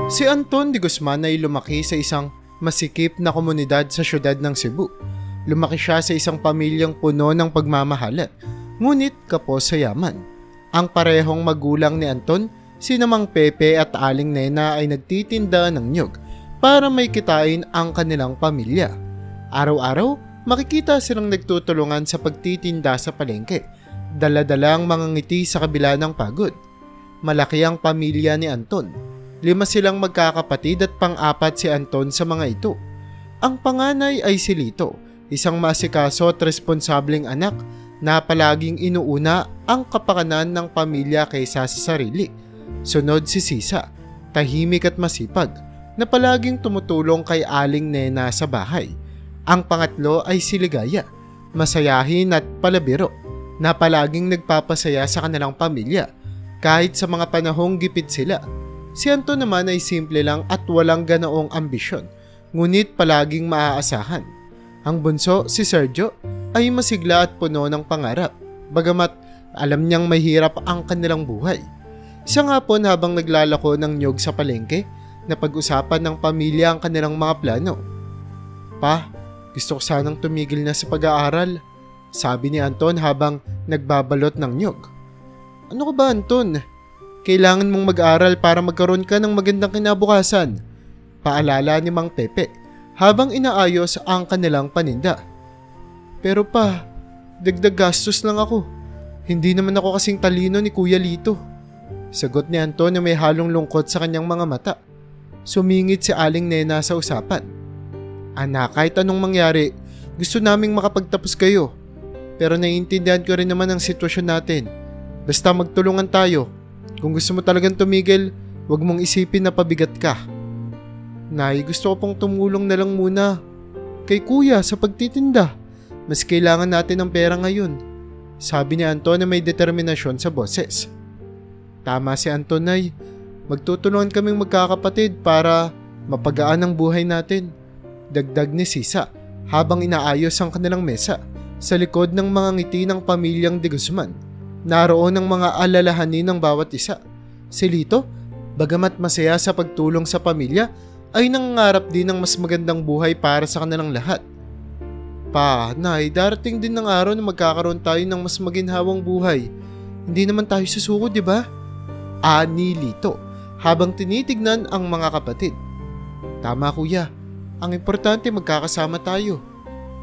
Si Anton de Guzman ay lumaki sa isang masikip na komunidad sa siyudad ng Cebu. Lumaki siya sa isang pamilyang puno ng pagmamahalan, ngunit kapos sa yaman. Ang parehong magulang ni Anton, sina Mang Pepe at Aling Nena ay nagtitinda ng niyog para may kitain ang kanilang pamilya. Araw-araw, makikita silang nagtutulungan sa pagtitinda sa palengke, dala-dala ang mga ngiti sa kabila ng pagod. Malaki ang pamilya ni Anton. 5 silang magkakapatid at pang-apat si Anton sa mga ito. Ang panganay ay si Lito, isang masikaso at responsableng anak na palaging inuuna ang kapakanan ng pamilya kaysa sa sarili. Sunod si Sisa, tahimik at masipag, na palaging tumutulong kay Aling Nena sa bahay. Ang pangatlo ay si Ligaya, masayahin at palabiro, na palaging nagpapasaya sa kanilang pamilya kahit sa mga panahong gipit sila. Si Anton naman ay simple lang at walang ganoong ambisyon, ngunit palaging maaasahan. Ang bunso, si Sergio, ay masigla at puno ng pangarap, bagamat alam niyang mahirap ang kanilang buhay. Isang hapon habang naglalako ng niyog sa palengke, napag-usapan ng pamilya ang kanilang mga plano. Pa, gusto ko sanang tumigil na sa pag-aaral, sabi ni Anton habang nagbabalot ng niyog. Ano ka ba, Anton? Kailangan mong mag-aral para magkaroon ka ng magandang kinabukasan, paalala ni Mang Pepe habang inaayos ang kanilang paninda. Pero pa, dagdag gastos lang ako. Hindi naman ako kasing talino ni Kuya Lito, sagot ni Anton na may halong lungkot sa kanyang mga mata. Sumingit si Aling Nena sa usapan. Anak, kahit anong mangyari, gusto naming makapagtapos kayo. Pero naiintindihan ko rin naman ang sitwasyon natin. Basta magtulungan tayo. Kung gusto mo talagang tumigil, huwag mong isipin na pabigat ka. Nay, gusto ko pong tumulong na lang muna kay Kuya sa pagtitinda. Mas kailangan natin ng pera ngayon, sabi ni Anton na may determinasyon sa boses. Tama si Anton, Nay. Magtutulungan kaming magkakapatid para mapagaan ang buhay natin, dagdag ni Sisa habang inaayos ang kanilang mesa sa likod ng mga ngiti ng pamilyang de Guzman. Naroon ang mga alalahanin ng bawat isa. Si Lito, bagamat masaya sa pagtulong sa pamilya, ay nangangarap din ng mas magandang buhay para sa kanilang lahat. Pa, Nay, darating din ng araw na magkakaroon tayo ng mas maginhawang buhay. Hindi naman tayo susuko, di ba? Ani Lito, habang tinitignan ang mga kapatid. Tama, Kuya. Ang importante magkakasama tayo,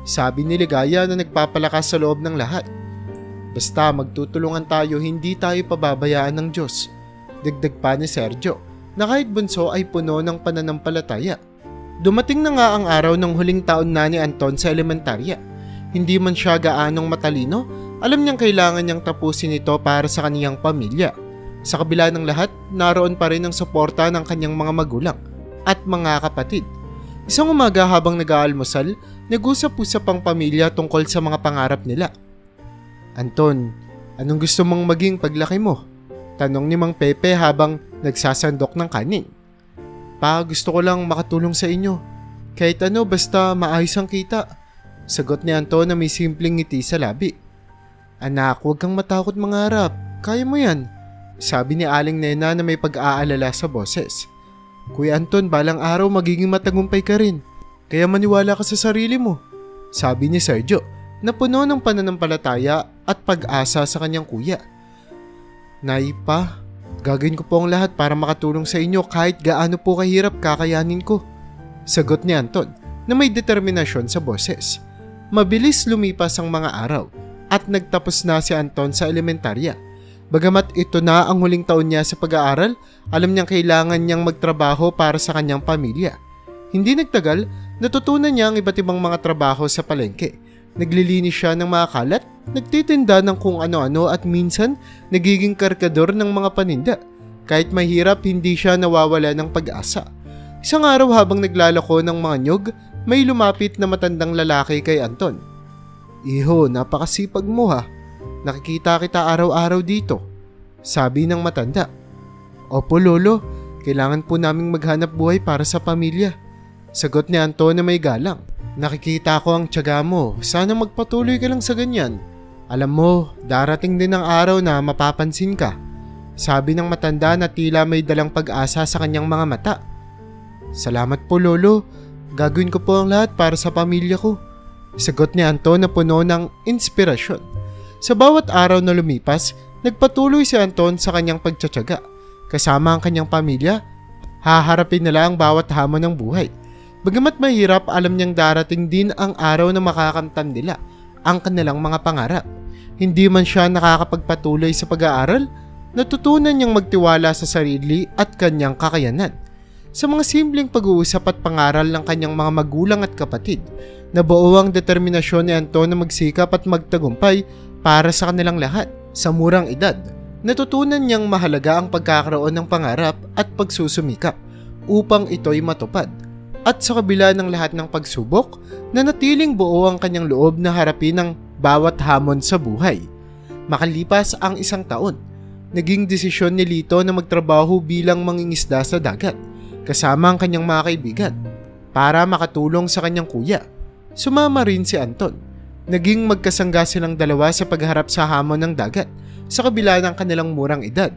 sabi ni Ligaya na nagpapalakas sa loob ng lahat. Basta magtutulungan tayo, hindi tayo pababayaan ng Diyos, dagdag pa ni Sergio na kahit bunso ay puno ng pananampalataya. Dumating na nga ang araw ng huling taon na ni Anton sa elementarya. Hindi man siya gaanong matalino, alam niyang kailangan niyang tapusin ito para sa kaniyang pamilya. Sa kabila ng lahat, naroon pa rin ang suporta ng kanyang mga magulang at mga kapatid. Isang umaga habang nag-aalmusal, nag-usap-usap ang pamilya tungkol sa mga pangarap nila. Anton, anong gusto mong maging paglaki mo? Tanong ni Mang Pepe habang nagsasandok ng kanin. Pa, gusto ko lang makatulong sa inyo. Kahit ano, basta maayos ang kita, sagot ni Anton na may simpleng ngiti sa labi. Anak, huwag kang matakot mangarap. Kaya mo yan, sabi ni Aling Nena na may pag-aalala sa boses. Kuya Anton, balang araw magiging matagumpay ka rin. Kaya maniwala ka sa sarili mo, sabi ni Sergio na puno ng pananampalataya at pag-asa sa kanyang kuya. Nay, Pa, gagawin ko po ang lahat para makatulong sa inyo kahit gaano po kahirap kakayanin ko, sagot ni Anton na may determinasyon sa boses. Mabilis lumipas ang mga araw at nagtapos na si Anton sa elementarya. Bagamat ito na ang huling taon niya sa pag-aaral, alam niyang kailangan niyang magtrabaho para sa kanyang pamilya. Hindi nagtagal, natutunan niya ang iba't ibang mga trabaho sa palengke. Naglilinis siya ng mga kalat, nagtitinda ng kung ano-ano at minsan nagiging karkador ng mga paninda. Kahit mahirap, hindi siya nawawala ng pag-asa. Isang araw habang naglalako ng mga nyog, may lumapit na matandang lalaki kay Anton. Iho, napakasipag mo ha. Nakikita kita araw-araw dito, sabi ng matanda. Opo lolo, kailangan po naming maghanap buhay para sa pamilya, sagot ni Anton na may galang. Nakikita ko ang tiyaga mo, sana magpatuloy ka lang sa ganyan. Alam mo, darating din ang araw na mapapansin ka, sabi ng matanda na tila may dalang pag-asa sa kanyang mga mata. Salamat po lolo, gagawin ko po ang lahat para sa pamilya ko. Sagot ni Anton na puno ng inspirasyon. Sa bawat araw na lumipas, nagpatuloy si Anton sa kanyang pagtsatsaga. Kasama ang kanyang pamilya, haharapin nila ang bawat hamon ng buhay. Bagamat mahirap, alam niyang darating din ang araw na makakamtan nila ang kanilang mga pangarap. Hindi man siya nakakapagpatuloy sa pag-aaral, natutunan niyang magtiwala sa sarili at kanyang kakayanan. Sa mga simpleng pag-uusap at pangaral ng kanyang mga magulang at kapatid, nabuo ang determinasyon ni Anton na magsikap at magtagumpay para sa kanilang lahat. Sa murang edad, natutunan niyang mahalaga ang pagkakaroon ng pangarap at pagsusumikap upang ito'y matupad. At sa kabila ng lahat ng pagsubok, nanatiling buo ang kanyang loob na harapin ang bawat hamon sa buhay. Makalipas ang 1 taon, naging desisyon ni Lito na magtrabaho bilang mangingisda sa dagat kasama ang kanyang mga kaibigan para makatulong sa kanyang kuya. Sumama rin si Anton. Naging magkasangga silang dalawa sa pagharap sa hamon ng dagat sa kabila ng kanilang murang edad.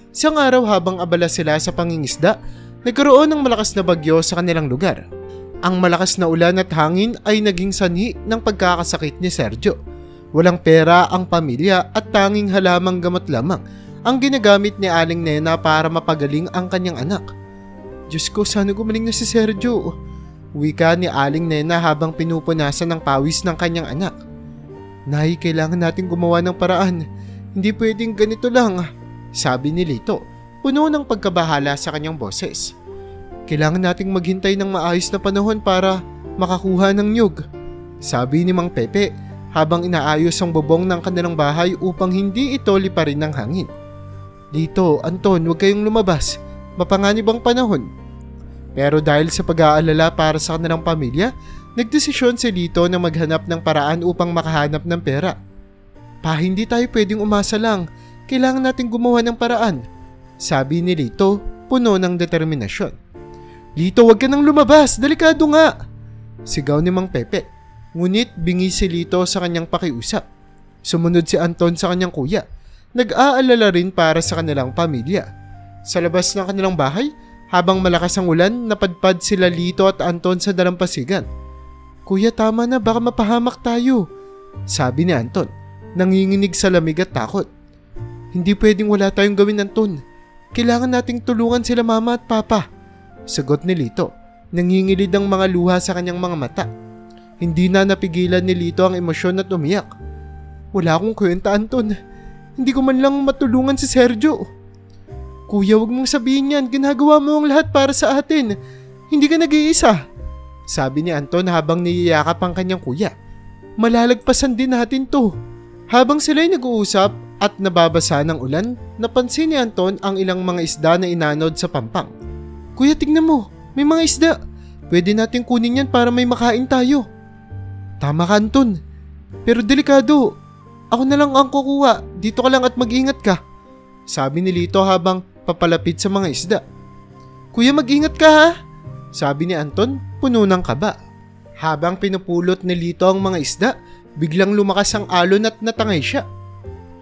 Isang araw habang abala sila sa pangingisda, nagkaroon ng malakas na bagyo sa kanilang lugar. Ang malakas na ulan at hangin ay naging sanhi ng pagkakasakit ni Sergio. Walang pera ang pamilya at tanging halamang gamot lamang ang ginagamit ni Aling Nena para mapagaling ang kanyang anak. Diyos ko, sana gumaling na si Sergio. Wika ni Aling Nena habang pinupunasan ng pawis ng kanyang anak. Nay, kailangan natin gumawa ng paraan. Hindi pwedeng ganito lang, sabi ni Lito, puno ng pagkabahala sa kanyang boses. Kailangan nating maghintay ng maayos na panahon para makakuha ng niyog, sabi ni Mang Pepe habang inaayos ang bubong ng kanilang bahay upang hindi ito liparin ng hangin. Lito, Anton, huwag kayong lumabas. Mapanganib ang panahon. Pero dahil sa pag-aalala para sa kanilang pamilya, nagdesisyon si Lito na maghanap ng paraan upang makahanap ng pera. Pa, hindi tayo pwedeng umasa lang. Kailangan nating gumawa ng paraan, sabi ni Lito, puno ng determinasyon. Lito, wag ka nang lumabas. Delikado nga, sigaw ni Mang Pepe. Ngunit bingi si Lito sa kanyang pakiusap. Sumunod si Anton sa kanyang kuya. Nag-aalala rin para sa kanilang pamilya. Sa labas ng kanilang bahay, habang malakas ang ulan, napadpad sila Lito at Anton sa dalampasigan. Kuya, tama na, baka mapahamak tayo, sabi ni Anton, nanginginig sa lamig at takot. Hindi pwedeng wala tayong gawin, Anton. Kailangan nating tulungan sila mama at papa, sagot ni Lito. Nangingilid ang mga luha sa kanyang mga mata. Hindi na napigilan ni Lito ang emosyon at umiyak. Wala akong kwenta, Anton. Hindi ko man lang matulungan si Sergio. Kuya, wag mong sabihin yan. Ginagawa mo ang lahat para sa atin. Hindi ka nag-iisa, sabi ni Anton habang niyayakap ang kanyang kuya. Malalagpasan din natin to. Habang sila'y nag-uusap at nababasa ng ulan, napansin ni Anton ang ilang mga isda na inanod sa pampang. Kuya, tignan mo. May mga isda. Pwede natin kunin yan para may makain tayo. Tama ka, Anton. Pero delikado. Ako na lang ang kukuha. Dito ka lang at mag-ingat ka, sabi ni Lito habang papalapit sa mga isda. Kuya, mag-ingat ka ha, sabi ni Anton, puno ng kaba. Habang pinupulot ni Lito ang mga isda, biglang lumakas ang alon at natangay siya.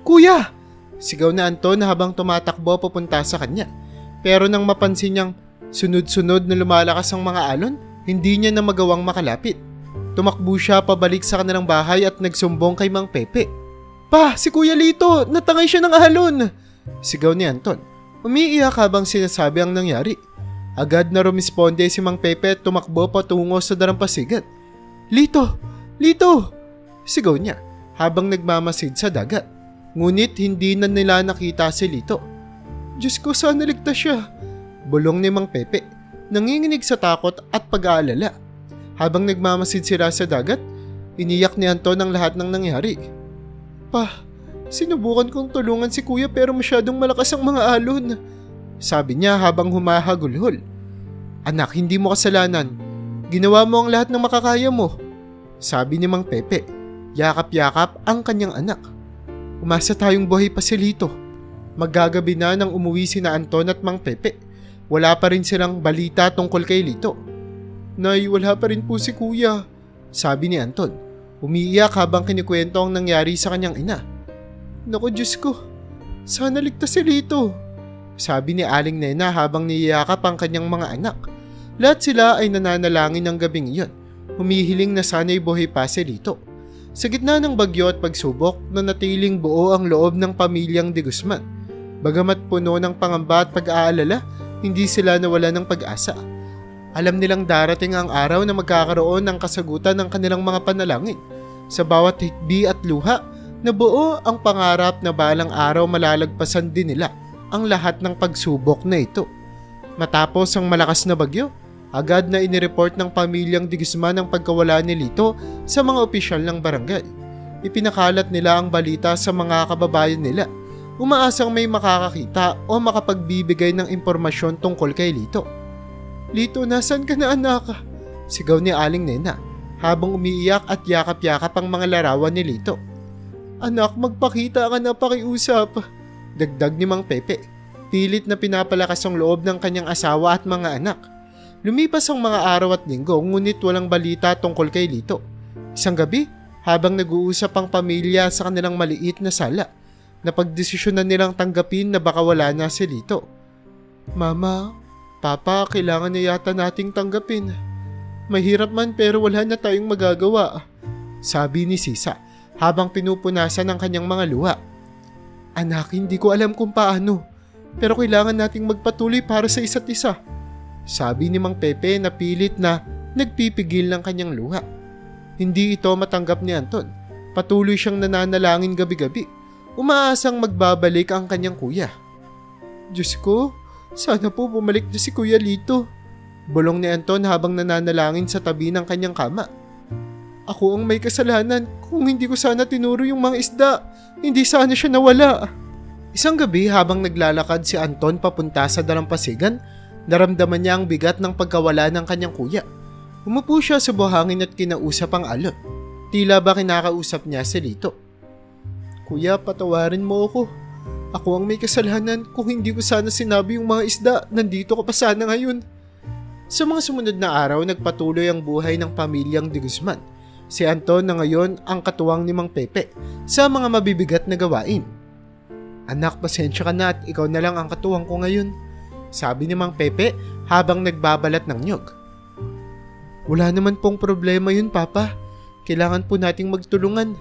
Kuya! Sigaw na Anton habang tumatakbo papunta sa kanya. Pero nang mapansin niyang sunod-sunod na lumalakas ang mga alon, hindi niya na magawang makalapit. Tumakbo siya pabalik sa kanilang bahay at nagsumbong kay Mang Pepe. Pa, si Kuya Lito, natangay siya ng alon! Sigaw ni Anton. Umiiyak habang sinasabi ang nangyari. Agad na rumisponde si Mang Pepe at tumakbo patungo sa dalampasigan. Lito! Lito! Sigaw niya habang nagmamasid sa dagat. Ngunit hindi na nila nakita si Lito. Diyos ko, sana ligtas siya, bulong ni Mang Pepe, nanginginig sa takot at pag-aalala. Habang nagmamasid sila sa dagat, iniyak ni Anton ang lahat ng nangyari. Pa, sinubukan kong tulungan si Kuya pero masyadong malakas ang mga alon, sabi niya habang humahagulhol. Anak, hindi mo kasalanan. Ginawa mo ang lahat ng makakaya mo, sabi ni Mang Pepe. Yakap-yakap ang kanyang anak. Umasa tayong buhay pa si Lito. Maggagabi na nang umuwi sina Anton at Mang Pepe. Wala pa rin silang balita tungkol kay Lito. Nay, wala pa rin po si Kuya, sabi ni Anton. Umiiyak habang kinikwento ang nangyari sa kanyang ina. Naku, Diyos ko, sana ligtas si Lito, sabi ni Aling Nena habang niyayakap ang kanyang mga anak. Lahat sila ay nananalangin ng gabing iyon, humihiling na sana'y buhay pa si Lito. Sa gitna ng bagyo at pagsubok, nanatiling buo ang loob ng pamilyang De Guzman. Bagamat puno ng pangamba at pag-aalala, hindi sila nawala ng pag-asa. Alam nilang darating ang araw na magkakaroon ng kasagutan ng kanilang mga panalangin. Sa bawat hikbi at luha, nabuo ang pangarap na balang araw malalagpasan din nila ang lahat ng pagsubok na ito. Matapos ang malakas na bagyo, agad na inireport ng pamilyang De Guzman ang pagkawala ni Lito sa mga opisyal ng barangay. Ipinakalat nila ang balita sa mga kababayan nila, umaasang may makakakita o makapagbibigay ng impormasyon tungkol kay Lito. "Lito, nasan ka na anak?" sigaw ni Aling Nena habang umiiyak at yakap-yakap ang mga larawan ni Lito. "Anak, magpakita ka na, pakiusap," dagdag ni Mang Pepe. Pilit na pinapalakas ang loob ng kanyang asawa at mga anak. Lumipas ang mga araw at linggo, ngunit walang balita tungkol kay Lito. Isang gabi, habang nag-uusap ang pamilya sa kanilang maliit na sala, napagdesisyonan nilang tanggapin na baka wala na si Lito. "Mama, Papa, kailangan na yata nating tanggapin. Mahirap man pero wala na tayong magagawa," sabi ni Sisa habang pinupunasan ang kanyang mga luha. "Anak, hindi ko alam kung paano, pero kailangan nating magpatuloy para sa isa't isa," sabi ni Mang Pepe na pilit na nagpipigil ng kanyang luha. Hindi ito matanggap ni Anton. Patuloy siyang nananalangin gabi-gabi, umaasang magbabalik ang kanyang kuya. "Diyos ko, sana po bumalik na si Kuya Lito," bulong ni Anton habang nananalangin sa tabi ng kanyang kama. "Ako ang may kasalanan. Kung hindi ko sana tinuro yung mga isda, hindi sana siya nawala." Isang gabi habang naglalakad si Anton papunta sa dalampasigan, naramdaman niya ang bigat ng pagkawala ng kanyang kuya. Umupo siya sa buhangin at kinausap ang alon. Tila ba kinakausap niya si Lito. "Kuya, patawarin mo ako. Ako ang may kasalanan. Kung hindi ko sana sinabi yung mga isda, nandito ka pa sana ngayon." Sa mga sumunod na araw, nagpatuloy ang buhay ng pamilyang De Guzman. Si Anton na ngayon ang katuwang ni Mang Pepe sa mga mabibigat na gawain. "Anak, pasensya ka na at ikaw na lang ang katuwang ko ngayon," sabi ni Mang Pepe habang nagbabalat ng nyog. "Wala naman pong problema yun, Papa. Kailangan po nating magtulungan,"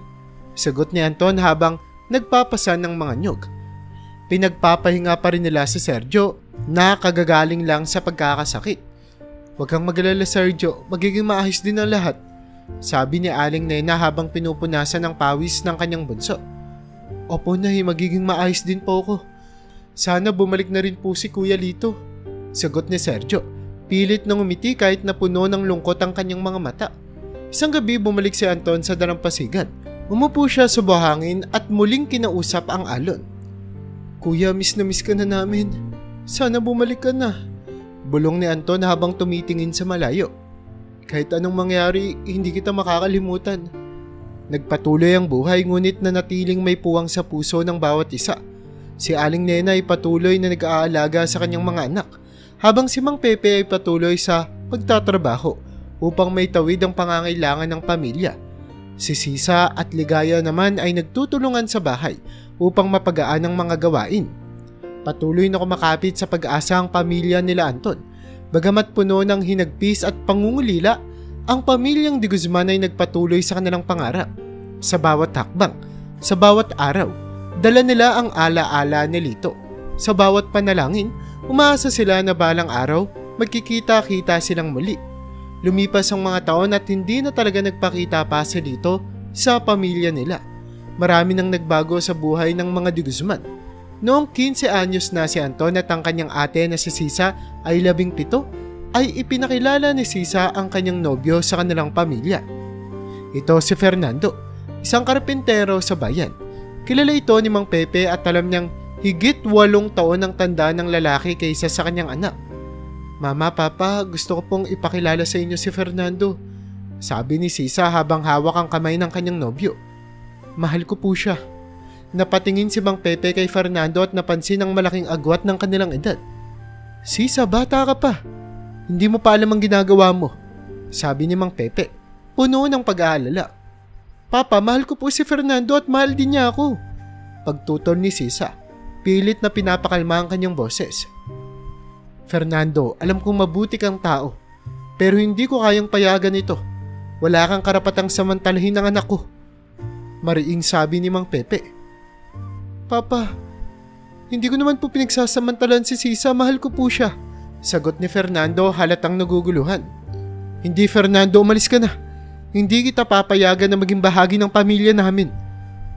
sagot ni Anton habang nagpapasan ng mga nyog. Pinagpapahinga pa rin nila si Sergio na kagagaling lang sa pagkakasakit. "Huwag kang mag-alala, Sergio. Magiging maayos din ang lahat," sabi ni Aling Nena habang pinupunasan ng pawis ng kanyang bunso. "Opo, Nay, magiging maayos din po ako. Sana bumalik na rin po si Kuya Lito," sagot ni Sergio. Pilit nang umiti kahit na puno ng lungkot ang kanyang mga mata. Isang gabi bumalik si Anton sa dalampasigan. Umupo siya sa buhangin at muling kinausap ang alon. "Kuya, miss ka na namin. Sana bumalik ka na," bulong ni Anton habang tumitingin sa malayo. "Kahit anong mangyari, hindi kita makakalimutan." Nagpatuloy ang buhay ngunit nanatiling may puwang sa puso ng bawat isa. Si Aling Nena ay patuloy na nag-aalaga sa kanyang mga anak, habang si Mang Pepe ay patuloy sa pagtatrabaho upang may tawid ang pangangailangan ng pamilya. Si Sisa at Ligaya naman ay nagtutulungan sa bahay upang mapagaan ang mga gawain. Patuloy na kumakapit sa pag-asa ang pamilya nila Anton. Bagamat puno ng hinagpis at pangungulila, ang pamilyang De Guzman ay nagpatuloy sa kanilang pangarap. Sa bawat hakbang, sa bawat araw, dala nila ang ala-ala ni Lito. Sa bawat panalangin, umaasa sila na balang araw, magkikita-kita silang muli. Lumipas ang mga taon at hindi na talaga nagpakita pa si Lito sa pamilya nila. Marami nang nagbago sa buhay ng mga De Guzman. Noong 15 anyos na si Anton at ang kanyang ate na si Sisa ay 17, ay ipinakilala ni Sisa ang kanyang nobyo sa kanilang pamilya. Ito si Fernando, isang karpentero sa bayan. Kilala ito ni Mang Pepe at alam niyang higit 8 taon ang tanda ng lalaki kaysa sa kanyang anak. "Mama, Papa, gusto ko pong ipakilala sa inyo si Fernando," sabi ni Sisa habang hawak ang kamay ng kanyang nobyo. "Mahal ko po siya." Napatingin si Mang Pepe kay Fernando at napansin ang malaking agwat ng kanilang edad. "Sisa, bata ka pa. Hindi mo pa alam ang ginagawa mo," sabi ni Mang Pepe, puno ng pag-aalala. "Papa, mahal ko po si Fernando at mahal din niya ako," pagtutol ni Sisa. Pilit na pinapakalma ang kanyang boses. "Fernando, alam kong mabuti kang tao Pero hindi ko kayang payagan ito. Wala kang karapatang samantalahin ng anak ko. Mariing sabi ni Mang Pepe. Papa, hindi ko naman po pinagsasamantalan si Sisa, mahal ko po siya. Sagot ni Fernando halatang naguguluhan. Hindi Fernando, umalis ka na. Hindi kita papayagan na maging bahagi ng pamilya namin.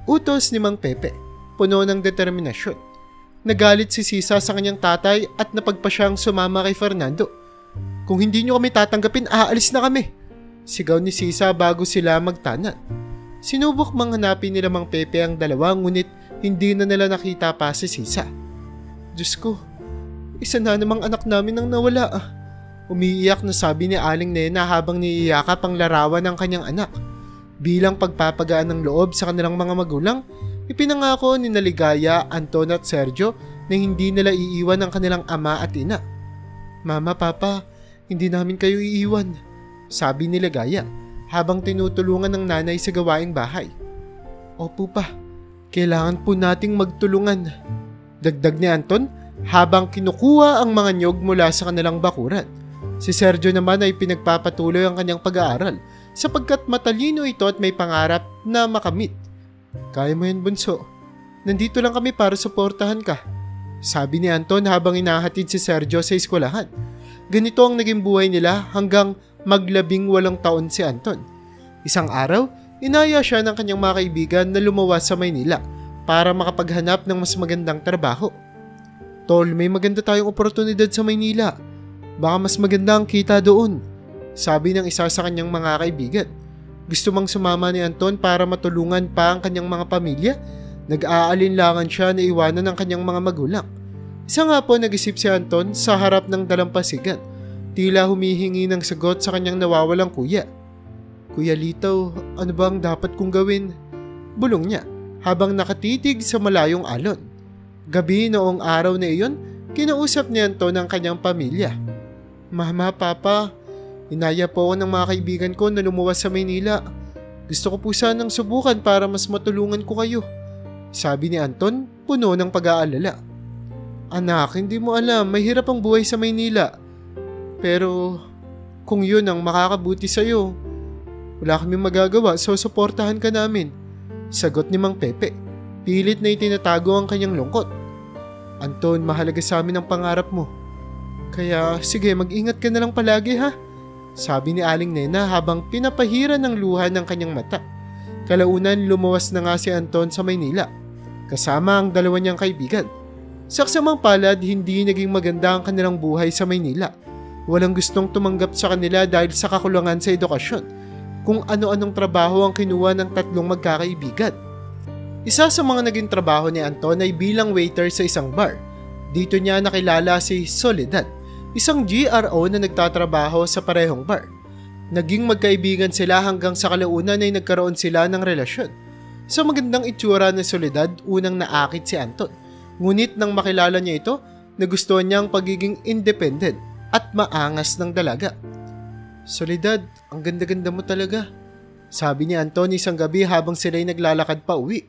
Utos ni Mang Pepe, puno ng determinasyon. Nagalit si Sisa sa kanyang tatay at napagpa siyang sumama kay Fernando. Kung hindi nyo kami tatanggapin, aalis na kami. Sigaw ni Sisa bago sila magtanan. Sinubok manghanapin nila Mang Pepe ang dalawa ngunit hindi na nila nakita pa si Sisa. Diyos ko, isa na namang anak namin ang nawala ah. Umiiyak na sabi ni Aling Nena habang niiyakap ang larawan ng kanyang anak. Bilang pagpapagaan ng loob sa kanilang mga magulang, ipinangako ni Ligaya, Anton at Sergio na hindi nila iiwan ang kanilang ama at ina. Mama, Papa, hindi namin kayo iiwan, sabi ni Ligaya habang tinutulungan ng nanay sa gawaing bahay. Opo pa, kailangan po nating magtulungan, dagdag ni Anton habang kinukuha ang mga nyog mula sa kanilang bakuran. Si Sergio naman ay pinagpapatuloy ang kanyang pag-aaral sapagkat matalino ito at may pangarap na makamit. Kaya mo yan, bunso. Nandito lang kami para suportahan ka, sabi ni Anton habang inahatid si Sergio sa eskwelahan. Ganito ang naging buhay nila hanggang mag-18 taon si Anton. Isang araw, inaya siya ng kanyang mga kaibigan na lumawas sa Maynila para makapaghanap ng mas magandang trabaho. Tol, may maganda tayong oportunidad sa Maynila. Baka mas maganda ang kita doon, sabi ng isa sa kanyang mga kaibigan. Gusto mang sumama ni Anton para matulungan pa ang kanyang mga pamilya. Nag-aalinlangan siya na iwanan ng kanyang mga magulang. Isa nga po nag-isip si Anton sa harap ng dalampasigan. Tila humihingi ng sagot sa kanyang nawawalang kuya. Kuya Lito, ano ba ang dapat kong gawin? Bulong niya habang nakatitig sa malayong alon. Gabi noong araw na iyon, kinausap ni Anton ang kanyang pamilya. Mama, Papa, inaya po ako ng mga kaibigan ko na lumuwas sa Maynila. Gusto ko po sanang subukan para mas matulungan ko kayo, sabi ni Anton, puno ng pag-aalala. Anak, hindi mo alam, mahirap ang buhay sa Maynila. Pero kung yun ang makakabuti sa'yo, wala kaming magagawa, so suportahan ka namin, sagot ni Mang Pepe. Pilit na itinatago ang kanyang lungkot. Anton, mahalaga sa amin ang pangarap mo. Kaya sige, mag-ingat ka na lang palagi ha, sabi ni Aling Nena habang pinapahiran ng luha ng kanyang mata. Kalaunan lumuwas na nga si Anton sa Maynila, kasama ang dalawa niyang kaibigan. Saksamang palad, hindi naging maganda ang kanilang buhay sa Maynila. Walang gustong tumanggap sa kanila dahil sa kakulangan sa edukasyon. Kung ano-anong trabaho ang kinuha ng tatlong magkakaibigan. Isa sa mga naging trabaho ni Anton ay bilang waiter sa isang bar. Dito niya nakilala si Soledad, isang GRO na nagtatrabaho sa parehong bar. Naging magkaibigan sila hanggang sa kalaunan ay nagkaroon sila ng relasyon. Sa magandang itsura ni Soledad, unang naakit si Anton. Ngunit nang makilala niya ito, nagustuhan niya ang pagiging independent at maangas ng dalaga. Soledad, ang ganda-ganda mo talaga, sabi ni Anton isang gabi habang sila'y naglalakad pa uwi.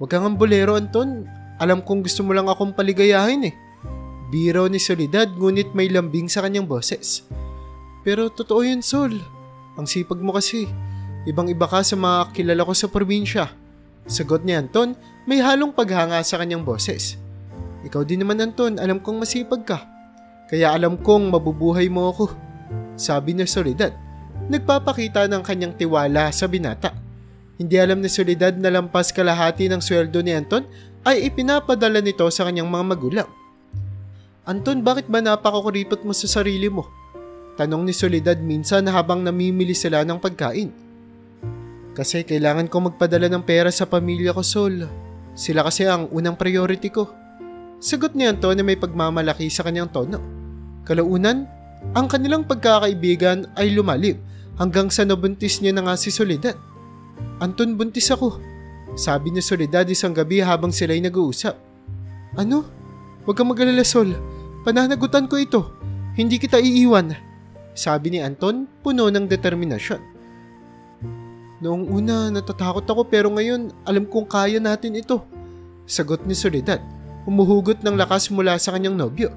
Huwag kang ambolero, Anton. Alam kong gusto mo lang akong paligayahin eh. Biro ni Soledad ngunit may lambing sa kanyang boses. Pero totoo yun, Sol. Ang sipag mo kasi. Ibang-iba ka sa mga kilala ko sa probinsya. Sagot ni Anton, may halong paghanga sa kanyang boses. Ikaw din naman, Anton. Alam kong masipag ka. Kaya alam kong mabubuhay mo ako, sabi ni Soledad. Nagpapakita ng kanyang tiwala sa binata. Hindi alam ni Soledad na lampas kalahati ng sweldo ni Anton ay ipinapadala nito sa kanyang mga magulang. Anton, bakit ba napakakuripot mo sa sarili mo? Tanong ni Soledad minsan habang namimili sila ng pagkain. Kasi kailangan ko magpadala ng pera sa pamilya ko, Sol. Sila kasi ang unang priority ko. Sagot ni Anton na may pagmamalaki sa kanyang tono. Kalaunan, ang kanilang pagkakaibigan ay lumalim hanggang sa nabuntis niya na nga si Soledad. Anton, buntis ako, sabi ni Soledad isang gabi habang sila'y nag-uusap. Ano? Huwag kang mag-alala, Sol. Pananagutan ko ito. Hindi kita iiwan, sabi ni Anton, puno ng determinasyon. Noong una, natatakot ako pero ngayon alam kong kaya natin ito, sagot ni Soledad, humuhugot ng lakas mula sa kanyang nobyo.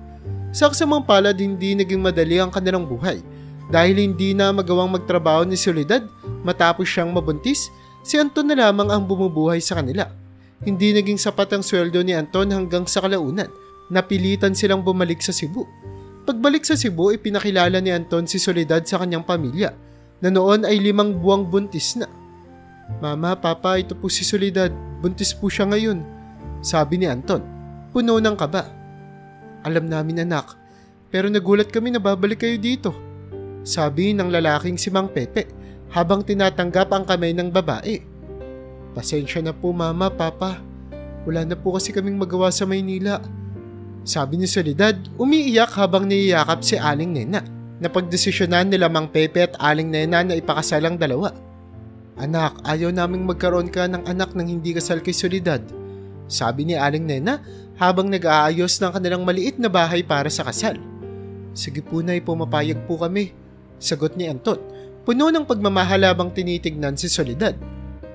Saksamang palad, hindi naging madali ang kanilang buhay. Dahil hindi na magawang magtrabaho ni Soledad matapos siyang mabuntis, si Anton na lamang ang bumubuhay sa kanila. Hindi naging sapat ang sweldo ni Anton hanggang sa kalaunan. Napilitan silang bumalik sa Cebu. Pagbalik sa Cebu, ipinakilala ni Anton si Soledad sa kanyang pamilya na noon ay 5 buwang buntis na. Mama, Papa, ito po si Soledad. Buntis po siya ngayon, sabi ni Anton, puno ng kaba. Alam namin anak, pero nagulat kami na babalik kayo dito, sabi ng lalaking si Mang Pepe habang tinatanggap ang kamay ng babae. Pasensya na po Mama, Papa. Wala na po kasi kaming magawa sa Maynila, sabi ni Soledad, umiiyak habang niyayakap si Aling Nena. Napagdesisyonan nila Mang Pepe at Aling Nena na ipakasal ang dalawa. Anak, ayaw naming magkaroon ka ng anak nang hindi kasal kay Soledad, sabi ni Aling Nena habang nag-aayos ng kanilang maliit na bahay para sa kasal. Sige po Nay, pumapayag po kami, sagot ni Anton, puno ng pagmamahal habang tinitignan si Soledad.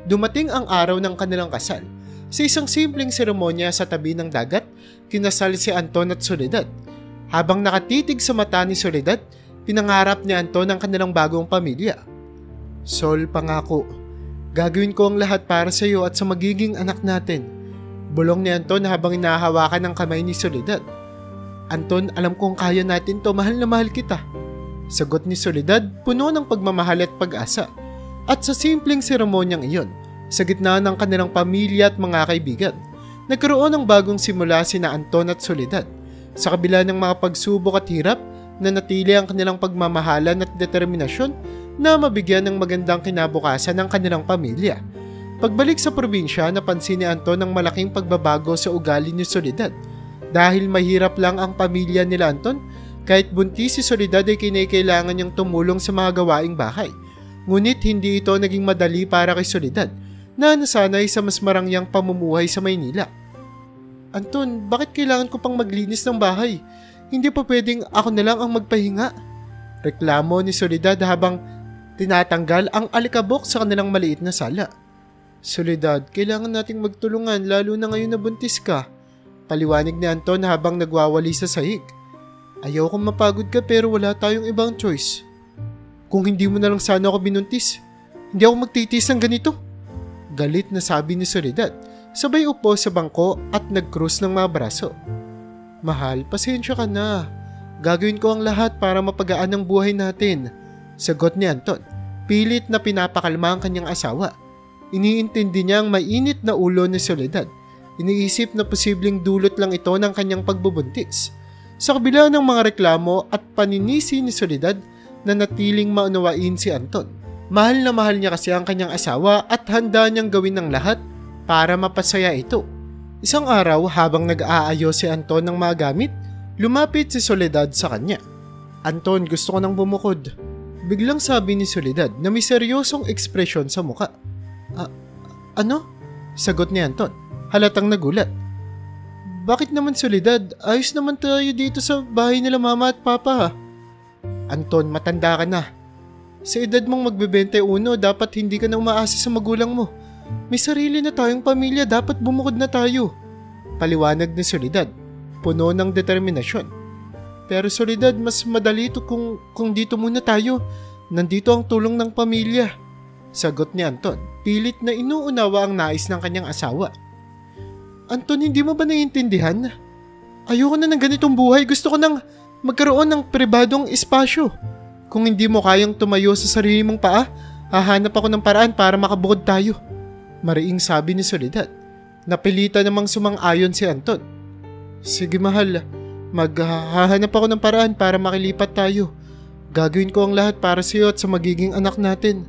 Dumating ang araw ng kanilang kasal. Sa isang simpleng seremonya sa tabi ng dagat, kinasal si Anton at Soledad. Habang nakatitig sa mata ni Soledad, pinangarap ni Anton ang kanilang bagong pamilya. Sol, pangako, gagawin ko ang lahat para sa iyo at sa magiging anak natin, bulong ni Anton habang inahawakan ang kamay ni Soledad. Anton, alam kong kaya natin to, mahal na mahal kita, sagot ni Soledad, puno ng pagmamahal at pag-asa. At sa simpleng seremonyang iyon, sa gitna ng kanilang pamilya at mga kaibigan, nagkaroon ng bagong simula sina Anton at Soledad. Sa kabila ng mga pagsubok at hirap, nanatili ang kanilang pagmamahalan at determinasyon na mabigyan ng magandang kinabukasan ng kanilang pamilya. Pagbalik sa probinsya, napansin ni Anton ang malaking pagbabago sa ugali ni Soledad. Dahil mahirap lang ang pamilya nila Anton, kahit buntis si Soledad ay kinakailangan niyang tumulong sa mga gawaing bahay. Ngunit hindi ito naging madali para kay Soledad na nasanay sa mas marangyang pamumuhay sa Maynila. Anton, bakit kailangan ko pang maglinis ng bahay? Hindi pa pwedeng ako na lang ang magpahinga? Reklamo ni Soledad habang tinatanggal ang alikabok sa kanilang maliit na sala. Soledad, kailangan nating magtulungan lalo na ngayon na buntis ka, paliwanag ni Anton habang nagwawali sa sahig. Ayaw kong mapagod ka pero wala tayong ibang choice. Kung hindi mo na lang sana ako binuntis, hindi ako magtitiis ng ganito, galit na sabi ni Soledad, sabay upo sa bangko at nag-cross ng mga braso. Mahal, pasensya ka na. Gagawin ko ang lahat para mapagaan ang buhay natin, sagot ni Anton. Pilit na pinapakalma ang kanyang asawa. Iniintindi niya ang mainit na ulo ni Soledad. Iniisip na posibleng dulot lang ito ng kanyang pagbubuntis. Sa kabila ng mga reklamo at paninisi ni Soledad, na natiling maunawain si Anton. Mahal na mahal niya kasi ang kanyang asawa at handa niyang gawin ng lahat para mapasaya ito. Isang araw habang nag-aayos si Anton ng mga gamit, lumapit si Soledad sa kanya. Anton, gusto ko nang bumukod, biglang sabi ni Soledad na may seryosong ekspresyon sa muka. Ano? Sagot ni Anton, halatang nagulat. Bakit naman Soledad? Ayos naman tayo dito sa bahay nila Mama at Papa ha? Anton, matanda ka na. Sa edad mong magbe-21, dapat hindi ka na umaasa sa magulang mo. May sarili na tayong pamilya, dapat bumukod na tayo, paliwanag ni Soledad, puno ng determinasyon. Pero Soledad, mas madali ito kung dito muna tayo. Nandito ang tulong ng pamilya, sagot ni Anton, pilit na inuunawa ang nais ng kanyang asawa. Anton, hindi mo ba naiintindihan? Ayoko na ng ganitong buhay, gusto ko nang magkaroon ng pribadong espasyo. Kung hindi mo kayang tumayo sa sarili mong paa, hahanap ako ng paraan para makabukod tayo, mariing sabi ni Soledad. Napilitan namang sumang-ayon si Anton. Sige mahal, maghahanap ako ng paraan para makilipat tayo. Gagawin ko ang lahat para sa iyo at sa magiging anak natin,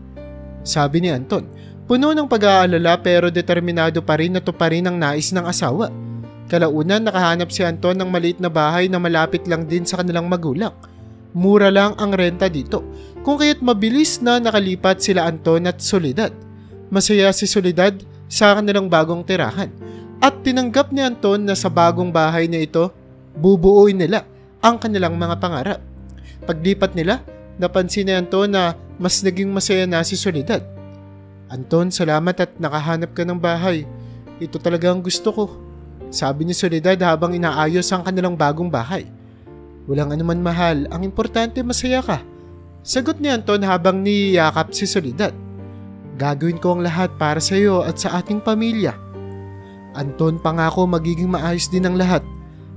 sabi ni Anton. Puno ng pag-aalala pero determinado pa rin na tuparin ang nais ng asawa. Kalaunan nakahanap si Anton ng maliit na bahay na malapit lang din sa kanilang magulang. Mura lang ang renta dito, kung kaya't mabilis na nakalipat sila Anton at Soledad. Masaya si Soledad sa kanilang bagong tirahan at tinanggap ni Anton na sa bagong bahay na ito, bubuuin nila ang kanilang mga pangarap. Paglipat nila, napansin ni Anton na mas naging masaya na si Soledad. Anton, salamat at nakahanap ka ng bahay. Ito talaga ang gusto ko, sabi ni Soledad habang inaayos ang kanilang bagong bahay. Walang anuman mahal, ang importante masaya ka, Sagot ni Anton habang niyakap si Soledad. Gagawin ko ang lahat para sa iyo at sa ating pamilya. Anton, pangako magiging maayos din ang lahat.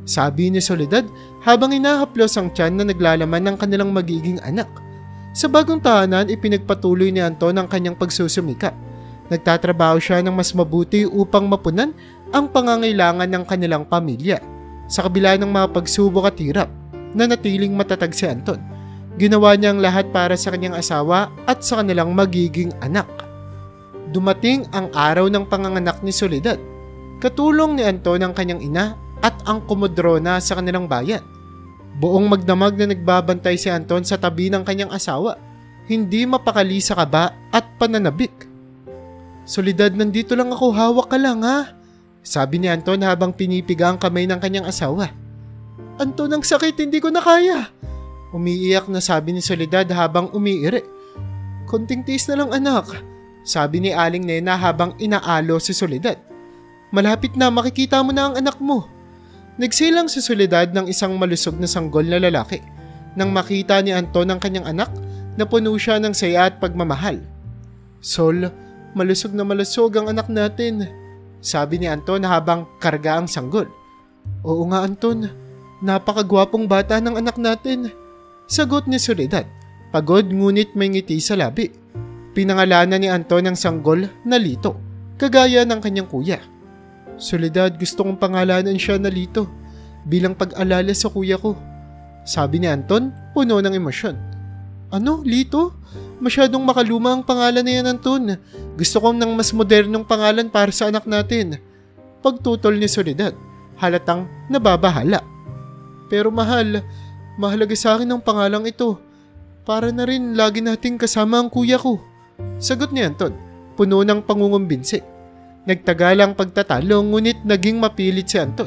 Sabi ni Soledad habang inahaplos ang tiyan na naglalaman ng kanilang magiging anak. Sa bagong tahanan, ipinagpatuloy ni Anton ang kanyang pagsusumikap. Nagtatrabaho siya ng mas mabuti upang mapunan ang pangangailangan ng kanilang pamilya. Sa kabila ng mga pagsubok at hirap, nanatiling matatag si Anton. Ginawa niya ang lahat para sa kanyang asawa at sa kanilang magiging anak. Dumating ang araw ng panganganak ni Soledad. Katulong ni Anton ang kanyang ina at ang komodrona sa kanilang bayan. Buong magdamag na nagbabantay si Anton sa tabi ng kanyang asawa, hindi mapakali sa kaba at pananabik. Soledad, nandito lang ako, hawak ka lang ha, sabi ni Anton habang pinipiga ang kamay ng kanyang asawa. Anton, ang sakit, hindi ko na kaya. Umiiyak na sabi ni Soledad habang umiiri. Konting tiis na lang anak, sabi ni Aling Nena habang inaalo si Soledad. Malapit na, makikita mo na ang anak mo. Nagsilang si Soledad ng isang malusog na sanggol na lalaki. Nang makita ni Anton ang kanyang anak, napuno siya ng saya at pagmamahal. Sol, malusog na malusog ang anak natin, sabi ni Anton habang karga ang sanggol. Oo nga Anton, napakagwapong bata ng anak natin, sagot ni Soledad. Pagod ngunit may ngiti sa labi. Pinangalanan ni Anton ang sanggol na Lito, kagaya ng kanyang kuya. Soledad, gusto kong pangalanan siya na Lito, bilang pag-alala sa kuya ko, sabi ni Anton, puno ng emosyon. Ano, Lito? Masyadong makaluma ang pangalan na yan, Anton. Gusto kong ng mas modernong pangalan para sa anak natin. Pagtutol ni Soledad, halatang nababahala. Pero mahalaga sa akin ang pangalang ito. Para na rin lagi nating kasama ang kuya ko, sagot ni Anton, puno ng pangungumbinsi. Nagtagal ang pagtatalo ngunit naging mapilit si Anton.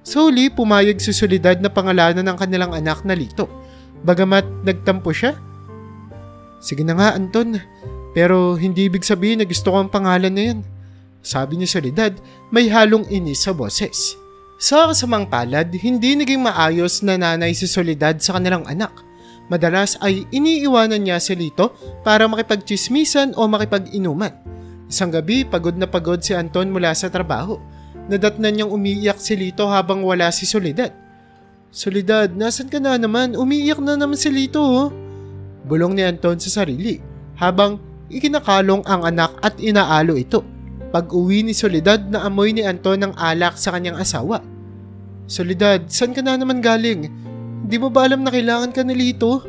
Sa huli, pumayag si Soledad na pangalanan ng kanilang anak na Lito. Bagamat nagtampo siya. Sige na nga Anton, pero hindi ibig sabihin na gusto ko ang pangalan na yan, sabi ni Soledad, may halong inis sa boses. Sa kasamang palad, hindi naging maayos na nanay si Soledad sa kanilang anak. Madalas ay iniiwanan niya si Lito para makipagchismisan o makipag-inuman. Isang gabi, pagod na pagod si Anton mula sa trabaho. Nadatnan niyang umiiyak si Lito habang wala si Soledad. Soledad, nasan ka na naman? Umiiyak na naman si Lito oh. Bulong ni Anton sa sarili habang ikinakalong ang anak at inaalo ito. Pag-uwi ni Soledad, naamoy ni Anton ang alak sa kanyang asawa. Soledad, saan ka na naman galing? Di mo ba alam na kailangan ka ni Lito?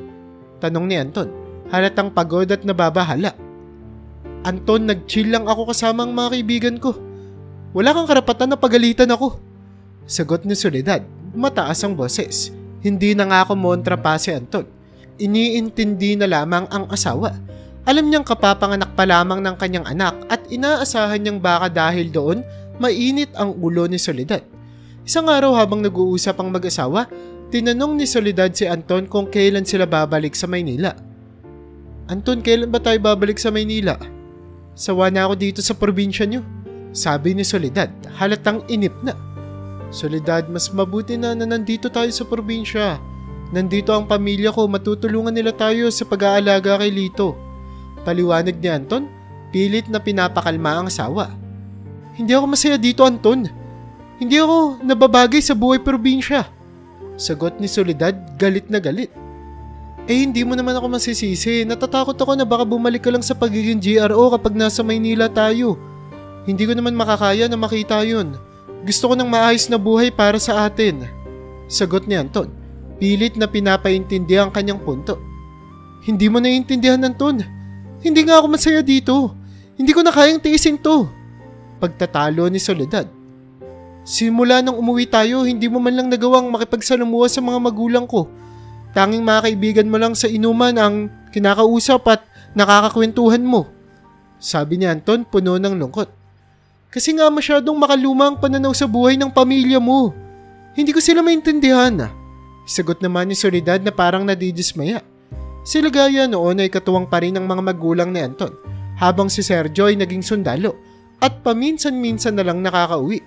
Tanong ni Anton, halatang pagod at nababahala. Anton, nag-chill lang ako kasama ang mga kaibigan ko. Wala kang karapatan na pagalitan ako, sagot ni Soledad, mataas ang boses. Hindi na nga kumontra pa si Anton. Iniintindi na lamang ang asawa. Alam niyang kapapanganak pa lamang ng kanyang anak at inaasahan niyang baka dahil doon mainit ang ulo ni Soledad. Isang araw habang nag-uusap ang mag-asawa, tinanong ni Soledad si Anton kung kailan sila babalik sa Maynila. Anton, kailan ba tayo babalik sa Maynila? Sawa na ako dito sa probinsya niyo, sabi ni Soledad, halatang inip na. Soledad, mas mabuti na nandito tayo sa probinsya. Nandito ang pamilya ko, matutulungan nila tayo sa pag-aalaga kay Lito. Paliwanag ni Anton, pilit na pinapakalma ang asawa. Hindi ako masaya dito, Anton. Hindi ako nababagay sa buhay probinsya, sagot ni Soledad, galit na galit. Hindi mo naman ako masisisi. Natatakot ako na baka bumalik ka lang sa pagiging GRO kapag nasa Maynila tayo. Hindi ko naman makakaya na makita yun. Gusto ko ng maayos na buhay para sa atin, sagot ni Anton. Pilit na pinapaintindi ang kanyang punto. Hindi mo naiintindihan, Anton. Hindi nga ako masaya dito. Hindi ko na kayang tiisin to, pagtatalo ni Soledad. Simula nang umuwi tayo, hindi mo man lang nagawang makipagsalamuha sa mga magulang ko. Tanging mga kaibigan mo lang sa inuman ang kinakausap at nakakakwentuhan mo, sabi ni Anton puno ng lungkot. Kasi nga masyadong makaluma ang pananaw sa buhay ng pamilya mo. Hindi ko sila maintindihan, sagot naman ni Soledad na parang nadidismaya. Si Ligaya noon ay katuwang pa rin ng mga magulang ni Anton, habang si Sergio ay naging sundalo at paminsan-minsan na lang nakakauwi.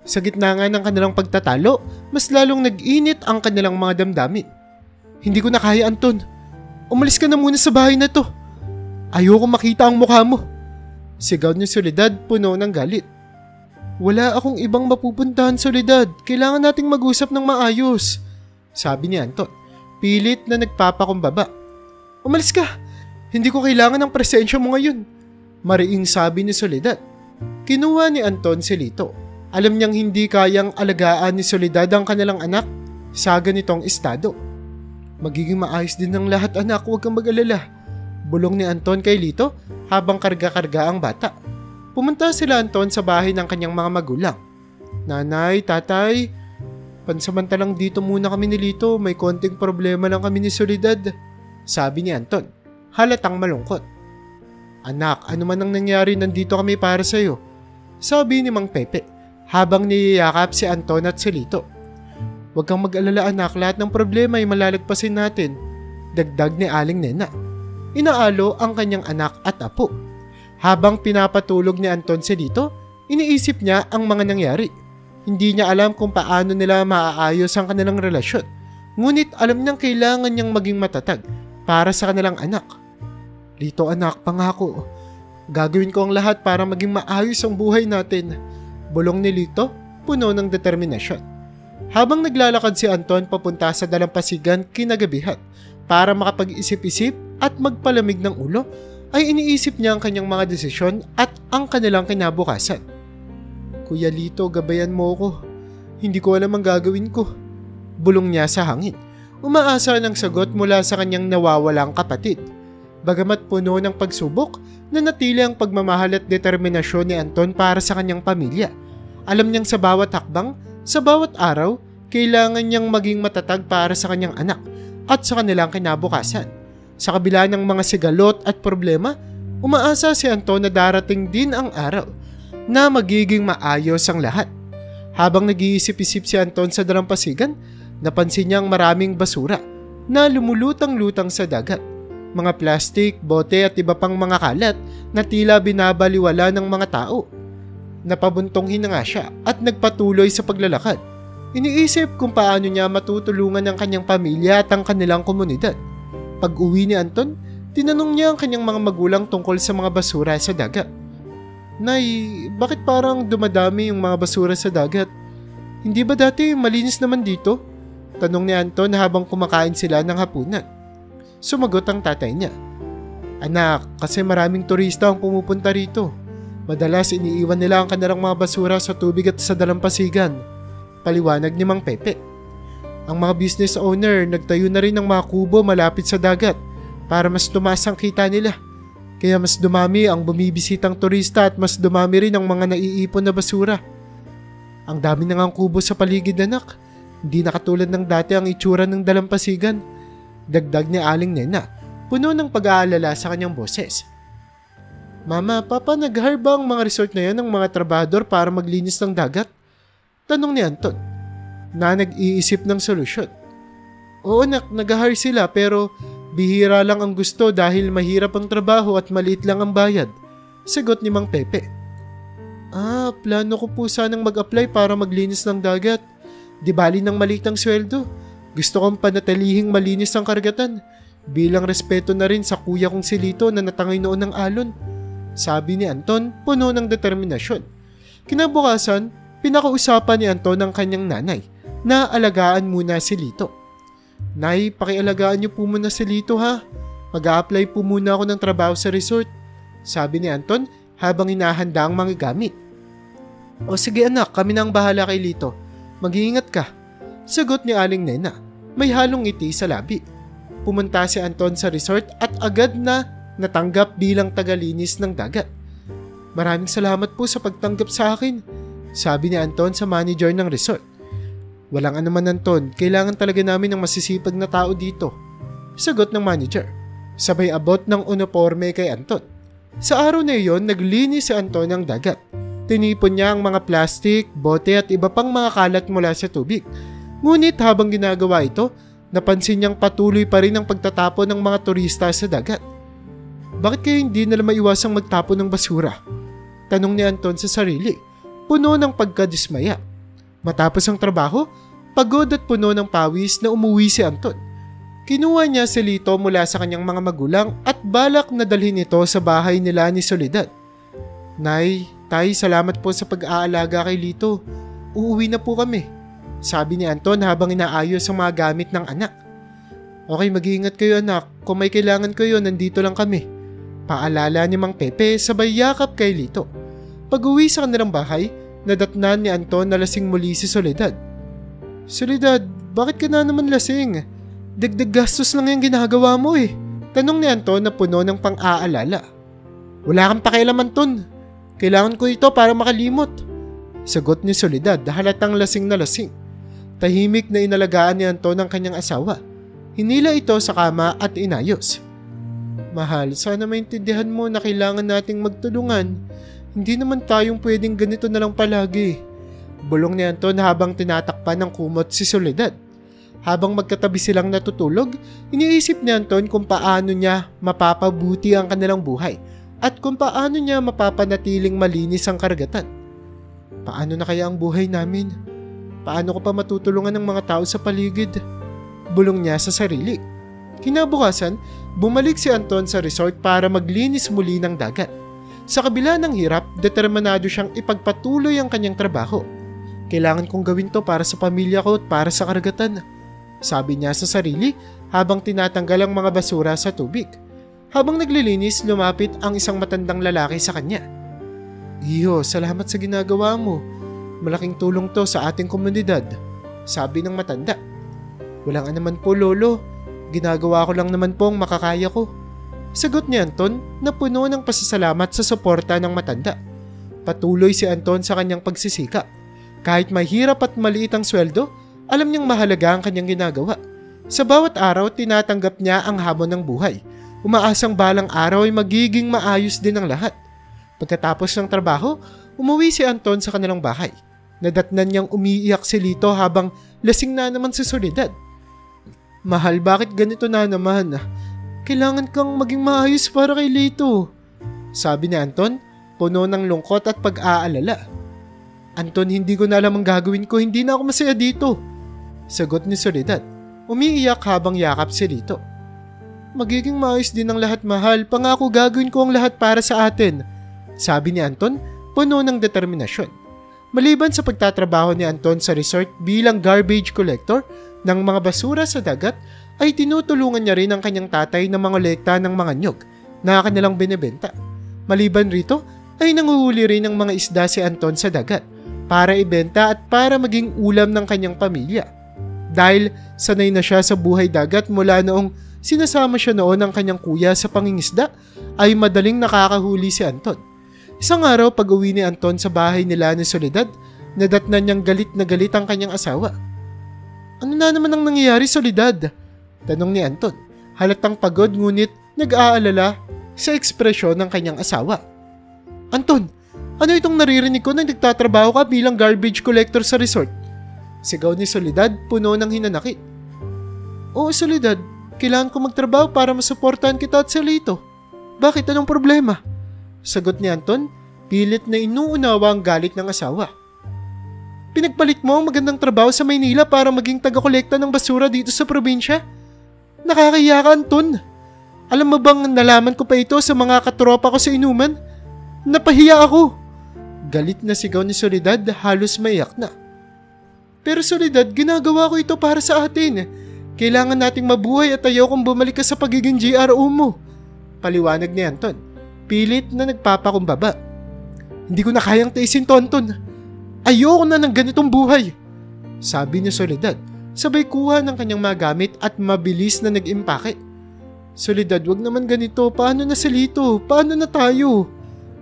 Sa gitna nga ng kanilang pagtatalo, mas lalong nag-init ang kanilang mga damdamin. Hindi ko na kaya, Anton. Umalis ka na muna sa bahay na to. Ayoko makita ang mukha mo. Sigaw ni Soledad puno ng galit. Wala akong ibang mapupuntahan, Soledad. Kailangan nating mag-usap ng maayos. Sabi ni Anton, pilit na nagpapakumbaba. Umalis ka. Hindi ko kailangan ng presensya mo ngayon. Mariing sabi ni Soledad. Kinuha ni Anton si Lito. Alam niyang hindi kayang alagaan ni Soledad ang kanilang anak sa ganitong estado. Magiging maayos din ng lahat, anak. Huwag kang mag-alala. Bulong ni Anton kay Lito habang karga-karga ang bata. Pumunta sila Anton sa bahay ng kanyang mga magulang. Nanay, tatay, pansamantalang dito muna kami ni Lito. May konting problema lang kami ni Soledad. Sabi ni Anton, halatang malungkot. Anak, ano man ang nangyari, nandito kami para sa'yo. Sabi ni Mang Pepe habang niyayakap si Anton at si Lito. Huwag kang mag-alala anak, lahat ng problema ay malalagpasin natin. Dagdag ni Aling Nena. Inaalo ang kanyang anak at apo. Habang pinapatulog ni Anton si Lito, iniisip niya ang mga nangyari. Hindi niya alam kung paano nila maaayos ang kanilang relasyon. Ngunit alam niyang kailangan niyang maging matatag para sa kanilang anak. Lito anak, pangako. Gagawin ko ang lahat para maging maayos ang buhay natin. Bulong ni Lito, puno ng determinasyon. Habang naglalakad si Anton papunta sa dalampasigan kinagabihan para makapag-isip-isip at magpalamig ng ulo, ay iniisip niya ang kanyang mga desisyon at ang kanilang kinabukasan. Kuya Lito, gabayan mo ko. Hindi ko alam ang gagawin ko. Bulong niya sa hangin. Umaasa ng sagot mula sa kanyang nawawalang kapatid. Bagamat puno ng pagsubok, nanatili ang pagmamahal at determinasyon ni Anton para sa kanyang pamilya. Alam niyang sa bawat hakbang, sa bawat araw, kailangan niyang maging matatag para sa kanyang anak at sa kanilang kinabukasan. Sa kabila ng mga sigalot at problema, umaasa si Anton na darating din ang araw na magiging maayos ang lahat. Habang nag-iisip-isip si Anton sa dalampasigan, napansin niyang maraming basura na lumulutang-lutang sa dagat. Mga plastik, bote at iba pang mga kalat na tila binabaliwala ng mga tao. Napabuntong hinanga siya at nagpatuloy sa paglalakad. Iniisip kung paano niya matutulungan ang kanyang pamilya at ang kanilang komunidad. Pag-uwi ni Anton, tinanong niya ang kanyang mga magulang tungkol sa mga basura sa dagat. Nay, bakit parang dumadami yung mga basura sa dagat? Hindi ba dati malinis naman dito? Tanong ni Anton habang kumakain sila ng hapunan. Sumagot ang tatay niya. Anak, kasi maraming turista ang pumupunta rito. Madalas iniiwan nila ang kanilang mga basura sa tubig at sa dalampasigan. Paliwanag ni Mang Pepe. Ang mga business owner nagtayo na rin ng mga kubo malapit sa dagat para mas tumaas ang kita nila. Kaya mas dumami ang bumibisitang turista at mas dumami rin ang mga naiipon na basura. Ang dami na ngang kubo sa paligid anak. Hindi na katulad ng dati ang itsura ng dalampasigan. Dagdag ni Aling Nena, puno ng pag-aalala sa kanyang boses. Mama, Papa, nag-hire ba ang mga resort na yan ng mga trabador para maglinis ng dagat? Tanong ni Anton, na nag-iisip ng solusyon. Oo anak, nag-hire sila pero bihira lang ang gusto dahil mahirap ang trabaho at maliit lang ang bayad. Sagot ni Mang Pepe. Plano ko po sanang mag-apply para maglinis ng dagat. Di bali ng maliit ang sweldo. Gusto kong panatalihing malinis ang karagatan. Bilang respeto na rin sa kuya kong si Lito na natangay noon ng alon. Sabi ni Anton, puno ng determinasyon. Kinabukasan, pinakausapan ni Anton ang kanyang nanay na alagaan muna si Lito. Nay, pakialagaan niyo po muna si Lito ha. Mag-a-apply po muna ako ng trabaho sa resort. Sabi ni Anton habang hinahanda ang mga gamit. O sige anak, kami na ang bahala kay Lito. Mag-iingat ka. Sagot ni Aling Nena, may halong ngiti sa labi. Pumunta si Anton sa resort at agad na natanggap bilang tagalinis ng dagat. Maraming salamat po sa pagtanggap sa akin, sabi ni Anton sa manager ng resort. Walang anuman Anton, kailangan talaga namin ng masisipag na tao dito, sagot ng manager. Sabay abot ng uniforme kay Anton. Sa araw na iyon, naglinis si Anton ng dagat. Tinipon niya ang mga plastik, bote at iba pang mga kalat mula sa tubig. Ngunit habang ginagawa ito, napansin niyang patuloy pa rin ang pagtatapon ng mga turista sa dagat. Bakit kaya hindi nila maiwasang magtapon ng basura? Tanong ni Anton sa sarili, puno ng pagkadismaya. Matapos ang trabaho, pagod at puno ng pawis na umuwi si Anton. Kinuha niya si Lito mula sa kanyang mga magulang at balak na dalhin ito sa bahay nila ni Soledad. Nay, tay, salamat po sa pag-aalaga kay Lito. Uuwi na po kami, sabi ni Anton habang inaayos ang mga gamit ng anak. Okay, mag-iingat kayo anak. Kung may kailangan kayo, nandito lang kami. Paalala ni Mang Pepe sabay yakap kay Lito. Pag-uwi sa kanilang bahay, nadatnan ni Anton na lasing muli si Soledad. Soledad, bakit ka na naman lasing? Dagdag gastos lang yung ginagawa mo eh. Tanong ni Anton na puno ng pang-aalala. Wala kang pakialam Anton. Kailangan ko ito para makalimot. Sagot ni Soledad, halatang lasing na lasing. Tahimik na inalagaan ni Anton ang kanyang asawa. Hinila ito sa kama at inayos. Mahal, sana maintindihan mo na kailangan nating magtulungan. Hindi naman tayong pwedeng ganito na lang palagi. Bulong ni Anton habang tinatakpan ng kumot si Soledad. Habang magkatabi silang natutulog, iniisip ni Anton kung paano niya mapapabuti ang kanilang buhay at kung paano niya mapapanatiling malinis ang karagatan. Paano na kaya ang buhay namin? Paano ko pa matutulungan ng mga tao sa paligid? Bulong niya sa sarili. Kinabukasan, bumalik si Anton sa resort para maglinis muli ng dagat. Sa kabila ng hirap, determinado siyang ipagpatuloy ang kanyang trabaho. Kailangan kong gawin to para sa pamilya ko at para sa karagatan, sabi niya sa sarili habang tinatanggal ang mga basura sa tubig. Habang naglilinis, lumapit ang isang matandang lalaki sa kanya. Iyo, salamat sa ginagawa mo. Malaking tulong to sa ating komunidad, sabi ng matanda. Walang anuman po lolo, ginagawa ko lang naman po ang makakaya ko. Sagot ni Anton na puno ng pasasalamat sa suporta ng matanda. Patuloy si Anton sa kanyang pagsisikap. Kahit mahirap at maliit ang sweldo, alam niyang mahalaga ang kanyang ginagawa. Sa bawat araw, tinatanggap niya ang hamon ng buhay. Umaasang balang araw ay magiging maayos din ang lahat. Pagkatapos ng trabaho, umuwi si Anton sa kanilang bahay. Nadatnan niyang umiiyak si Lito habang lasing na naman si Soledad. Mahal, bakit ganito na naman? Kailangan kang maging maayos para kay Lito, sabi ni Anton, puno ng lungkot at pag-aalala. Anton, hindi ko na alam ang gagawin ko, hindi na ako masaya dito, sagot ni Soledad. Umiiyak habang yakap si Lito. Magiging maayos din ang lahat mahal, pangako gagawin ko ang lahat para sa atin, sabi ni Anton, puno ng determinasyon. Maliban sa pagtatrabaho ni Anton sa resort bilang garbage collector ng mga basura sa dagat, ay tinutulungan niya rin ang kanyang tatay na mangolekta ng mga nyog na kanilang binebenta. Maliban rito, ay nanguhuli rin ng mga isda si Anton sa dagat para ibenta at para maging ulam ng kanyang pamilya. Dahil sanay na siya sa buhay dagat mula noong sinasama siya noon ng kanyang kuya sa pangingisda, ay madaling nakakahuli si Anton. Isang araw pag-uwi ni Anton sa bahay nila ni Soledad, nadatnan niyang galit na galit ang kanyang asawa. Ano na naman ang nangyayari, Soledad? Tanong ni Anton. Halatang pagod ngunit nag-aalala sa ekspresyon ng kanyang asawa. Anton, ano itong naririnig ko na nagtatrabaho ka bilang garbage collector sa resort? Sigaw ni Soledad, puno ng hinanakit. Oo, Soledad, kailangan ko magtrabaho para masuportahan kita at si Lito. Bakit, anong problema? Sagot ni Anton, pilit na inuunawa ang galit ng asawa. Pinagpalit mo ang magandang trabaho sa Maynila para maging taga-kolekta ng basura dito sa probinsya? Nakakahiya ka, Anton. Alam mo bang nalaman ko pa ito sa mga katropa ko sa inuman? Napahiya ako. Galit na sigaw ni Soledad, halos maiyak na. Pero Soledad, ginagawa ko ito para sa atin. Kailangan nating mabuhay at ayaw kong bumalik ka sa pagiging GRO mo. Paliwanag ni Anton. Pilit na nagpapakumbaba. Hindi ko na kayang taisin to, Anton. Ayoko na ng ganitong buhay, sabi ni Soledad. Sabay kuha ng kanyang mga gamit at mabilis na nag-impake. Soledad, wag naman ganito. Paano na si Lito? Paano na tayo?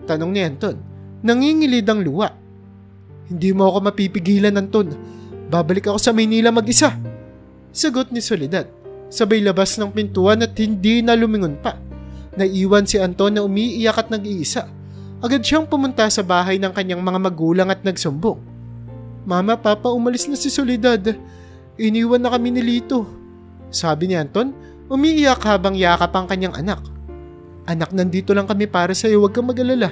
Tanong ni Anton. Nangingilid ang luha. Hindi mo ako mapipigilan, Anton. Babalik ako sa Maynila mag-isa, sagot ni Soledad. Sabay labas ng pintuan at hindi na lumingon pa. Naiwan si Anton na umiiyak at nag-iisa. Agad siyang pumunta sa bahay ng kanyang mga magulang at nagsumbong. Mama, Papa, umalis na si Soledad. Iniwan na kami ni Lito, sabi ni Anton, umiiyak habang yakap ang kanyang anak. Anak, nandito lang kami para sa iyo, huwag kang mag-alala,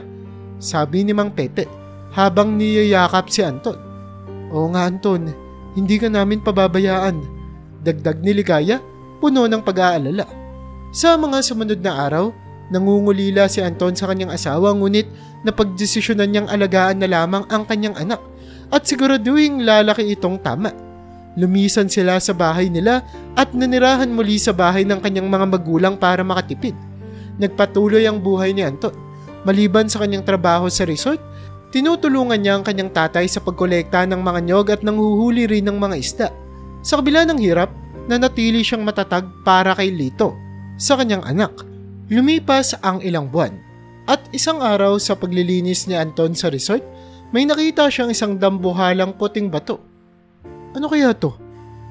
sabi ni Mang Pepe habang niyayakap si Anton. Oo nga, Anton, hindi ka namin pababayaan, dagdag ni Ligaya puno ng pag-aalala. Sa mga sumunod na araw, nangungulila si Anton sa kanyang asawa ngunit napagdesisyonan niyang alagaan na lamang ang kanyang anak at siguraduhing lalaki itong tama. Lumisan sila sa bahay nila at nanirahan muli sa bahay ng kanyang mga magulang para makatipid. Nagpatuloy ang buhay ni Anton. Maliban sa kanyang trabaho sa resort, tinutulungan niya ang kanyang tatay sa pagkolekta ng mga nyog at nanghuhuli rin ng mga isda. Sa kabila ng hirap, nanatili siyang matatag para kay Lito, sa kanyang anak. Lumipas ang ilang buwan. At isang araw sa paglilinis ni Anton sa resort, may nakita siyang isang dambuhalang puting bato. Ano kaya to?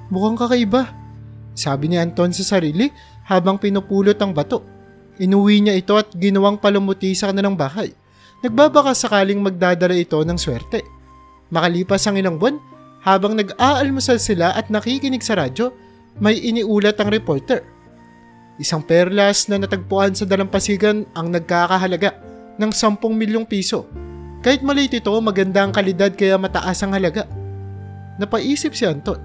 Mukhang kakaiba, sabi ni Anton sa sarili habang pinupulot ang bato. Inuwi niya ito at ginawang palumuti sa kanilang bahay. Nagbabaka sakaling magdadala ito ng swerte. Makalipas ang ilang buwan, habang nag-aalmusal sila at nakikinig sa radyo, may iniulat ang reporter. Isang perlas na natagpuan sa dalampasigan ang nagkakahalaga ng 10 milyong piso. Kahit maliit ito, maganda ang kalidad kaya mataas ang halaga. Napaisip si Anton.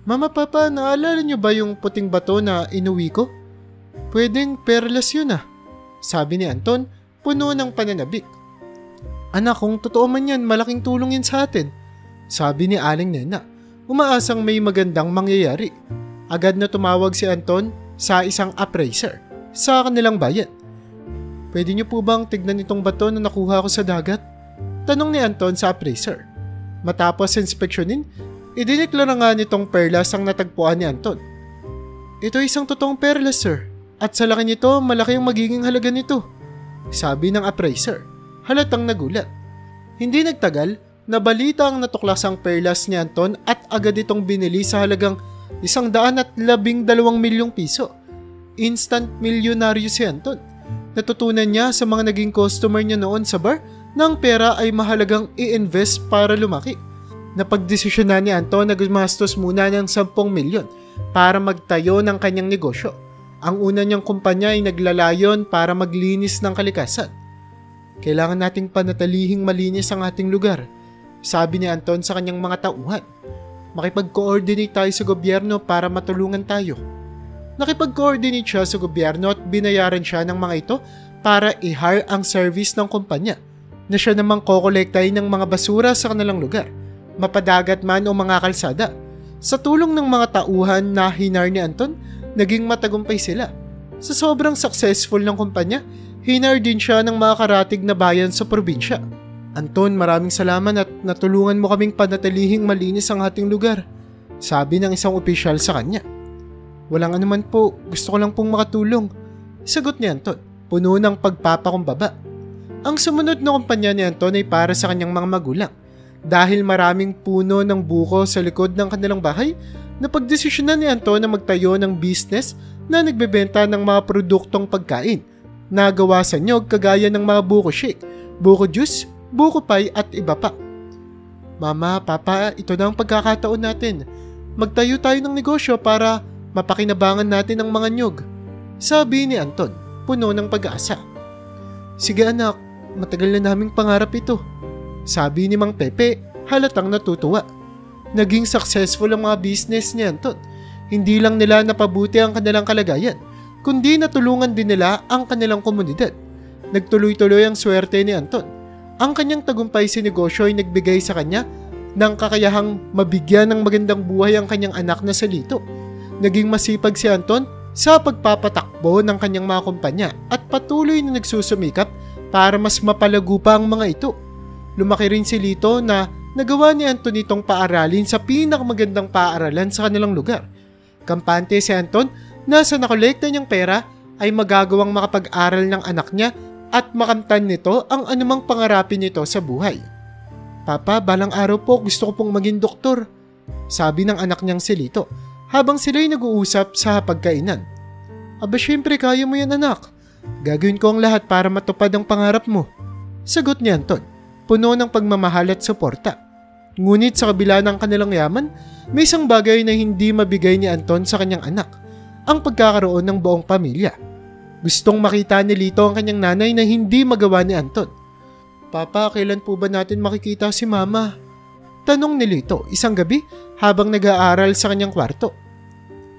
Mama, Papa, naalala niyo ba yung puting bato na inuwi ko? Pwedeng perlas yun sabi ni Anton, puno ng pananabik. Anak, kung totoo man yan, malaking tulong yan sa atin, sabi ni Aling Nena, umaasang may magandang mangyayari. Agad na tumawag si Anton sa isang appraiser sa kanilang bayan. Pwede niyo po bang tignan itong bato na nakuha ko sa dagat? Tanong ni Anton sa appraiser. Matapos inspeksyonin, idineklara nga nitong perlas ang natagpuan ni Anton. Ito isang totoong perlas, sir. At sa laki nito, malaki ang magiging halaga nito, sabi ng appraiser. Halatang nagulat. Hindi nagtagal, nabalita ang natuklasang perlas ni Anton at agad itong binili sa halagang 112 milyong piso. Instant milyonaryo si Anton. Natutunan niya sa mga naging customer niya noon sa bar na ang pera ay mahalagang i-invest para lumaki. Napagdesisyonan ni Anton na gumastos muna ng 10 milyon para magtayo ng kanyang negosyo. Ang una niyang kumpanya ay naglalayon para maglinis ng kalikasan. Kailangan nating panatilihing malinis ang ating lugar, sabi ni Anton sa kanyang mga tauhan. Makipag-coordinate tayo sa gobyerno para matulungan tayo. Nakipag-coordinate siya sa gobyerno at binayaran siya ng mga ito para i-hire ang service ng kumpanya na siya namang kokolektahin ng mga basura sa kanilang lugar, mapadagat man o mga kalsada. Sa tulong ng mga tauhan na hinar ni Anton, naging matagumpay sila. Sa sobrang successful ng kumpanya, hinar din siya ng mga karatig na bayan sa probinsya. Anton, maraming salamat at natulungan mo kaming panatilihing malinis ang ating lugar, sabi ng isang opisyal sa kanya. Walang anuman po, gusto ko lang pong makatulong, sagot ni Anton, puno ng pagpapakumbaba. Ang sumunod na kumpanya ni Anton ay para sa kanyang mga magulang. Dahil maraming puno ng buko sa likod ng kanilang bahay, napagdesisyonan ni Anton na magtayo ng business na nagbebenta ng mga produktong pagkain na gawa sa nyog kagaya ng mga buko shake, buko juice, buko pie at iba pa. Mama, Papa, ito na ang pagkakataon natin. Magtayo tayo ng negosyo para mapakinabangan natin ang mga nyog, sabi ni Anton, puno ng pag-asa. Sige anak, matagal na naming pangarap ito, sabi ni Mang Pepe, halatang natutuwa. Naging successful ang mga business ni Anton. Hindi lang nila napabuti ang kanilang kalagayan, kundi natulungan din nila ang kanilang komunidad. Nagtuloy-tuloy ang swerte ni Anton. Ang kanyang tagumpay sa negosyo ay nagbigay sa kanya ng kakayahang mabigyan ng magandang buhay ang kanyang anak na si Lito. Naging masipag si Anton sa pagpapatakbo ng kanyang mga kumpanya at patuloy na nagsusumikap para mas mapalago pa ang mga ito. Lumaki rin si Lito na nagawa ni Anton itong paaralin sa pinakamagandang paaralan sa kanilang lugar. Kampante si Anton na sa nakolekta niyang pera ay magagawang makapag-aral ng anak niya at makamtan nito ang anumang pangarapin nito sa buhay. Papa, balang araw po gusto ko pong maging doktor, sabi ng anak niyang si Lito habang sila'y nag-uusap sa hapagkainan. Aba syempre kaya mo yan anak. Gagawin ko ang lahat para matupad ang pangarap mo, sagot ni Anton, puno ng pagmamahal at suporta. Ngunit sa kabila ng kanilang yaman, may isang bagay na hindi mabigay ni Anton sa kanyang anak, ang pagkakaroon ng buong pamilya. Gustong makita ni Lito ang kanyang nanay na hindi magawa ni Anton. Papa, kailan po ba natin makikita si Mama? Tanong ni Lito isang gabi habang nag-aaral sa kanyang kwarto.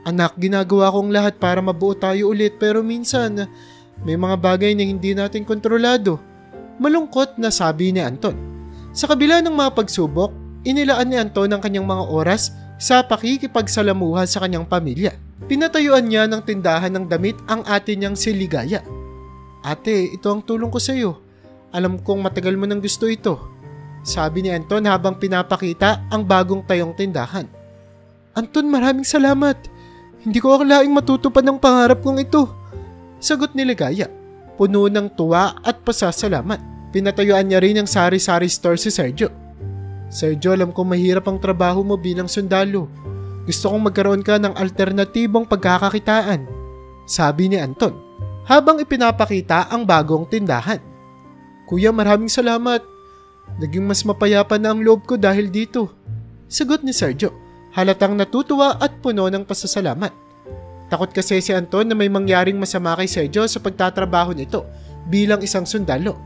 Anak, ginagawa kong lahat para mabuo tayo ulit pero minsan may mga bagay na hindi natin kontrolado. Malungkot na sabi ni Anton. Sa kabila ng mga pagsubok, inilaan ni Anton ang kanyang mga oras sa pakikipagsalamuha sa kanyang pamilya. Pinatayuan niya ng tindahan ng damit ang ate niyang si Ligaya. Ate, ito ang tulong ko sa iyo. Alam kong matagal mo nang gusto ito. Sabi ni Anton habang pinapakita ang bagong tayong tindahan. Anton, maraming salamat. Hindi ko akalaing matutupad ang pangarap kong ito. Sagot ni Ligaya, puno ng tuwa at pasasalamat. Pinatayuan niya rin ang sari-sari store si Sergio. Sergio, alam kong mahirap ang trabaho mo bilang sundalo. Gusto kong magkaroon ka ng alternatibong pagkakakitaan. Sabi ni Anton, habang ipinapakita ang bagong tindahan. Kuya, maraming salamat. Naging mas mapayapa na ang loob ko dahil dito. Sagot ni Sergio, halatang natutuwa at puno ng pasasalamat. Takot kasi si Anton na may mangyaring masama kay Sergio sa pagtatrabaho nito bilang isang sundalo.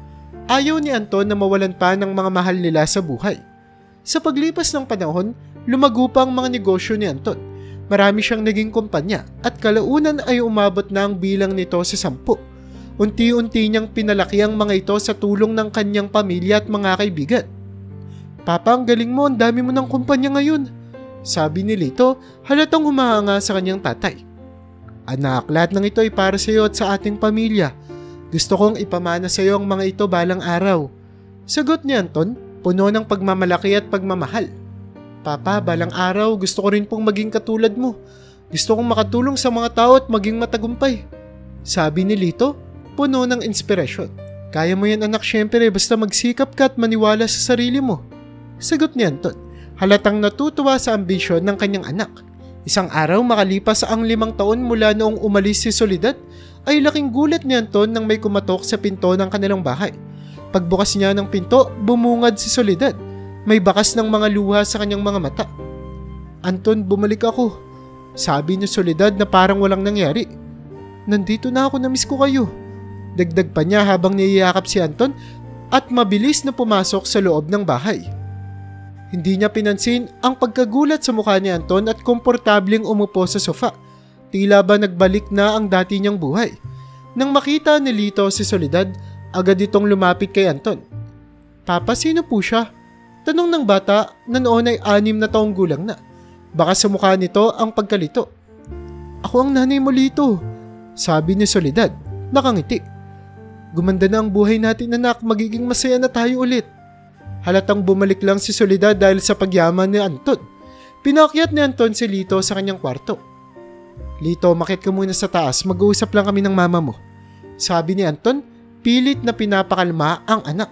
Ayaw ni Anton na mawalan pa ng mga mahal nila sa buhay. Sa paglipas ng panahon, lumago pa ang mga negosyo ni Anton. Marami siyang naging kumpanya at kalaunan ay umabot na ang bilang nito sa 10. Unti-unti niyang pinalaki ang mga ito sa tulong ng kanyang pamilya at mga kaibigan. Papa, ang galing mo, ang dami mo ng kumpanya ngayon. Sabi ni Lito, halatang humahanga sa kanyang tatay. Anak, lahat ng ito ay para sa iyo at sa ating pamilya. Gusto kong ipamana sa iyo ang mga ito balang araw. Sagot ni Anton, puno ng pagmamalaki at pagmamahal. Papa, balang araw, gusto ko rin pong maging katulad mo. Gusto kong makatulong sa mga tao at maging matagumpay. Sabi ni Lito, puno ng inspirasyon. Kaya mo yan anak, syempre, basta magsikap ka at maniwala sa sarili mo. Sagot ni Anton, halatang natutuwa sa ambisyon ng kanyang anak. Isang araw makalipas ang 5 taon mula noong umalis si Soledad, ay laking gulat ni Anton nang may kumatok sa pinto ng kanilang bahay. Pagbukas niya ng pinto, bumungad si Soledad. May bakas ng mga luha sa kanyang mga mata. Anton, bumalik ako. Sabi ni Soledad na parang walang nangyari. Nandito na ako, namiss ko kayo. Dagdag pa niya habang niyayakap si Anton at mabilis na pumasok sa loob ng bahay. Hindi niya pinansin ang pagkagulat sa mukha ni Anton at komportableng umupo sa sofa. Tila ba nagbalik na ang dati niyang buhay. Nang makita ni Lito si Soledad, agad itong lumapit kay Anton. Papa, sino po siya? Tanong ng bata na noon ay 6 na taong gulang na. Baka sa mukha nito ang pagkalito. Ako ang nanay mo, Lito. Sabi ni Soledad, nakangiti. Gumanda na ang buhay natin anak, magiging masaya na tayo ulit. Halatang bumalik lang si Soledad dahil sa pagyaman ni Anton. Pinakyat ni Anton si Lito sa kanyang kwarto. Lito, makit ka muna sa taas, mag-uusap lang kami ng mama mo. Sabi ni Anton, pilit na pinapakalma ang anak.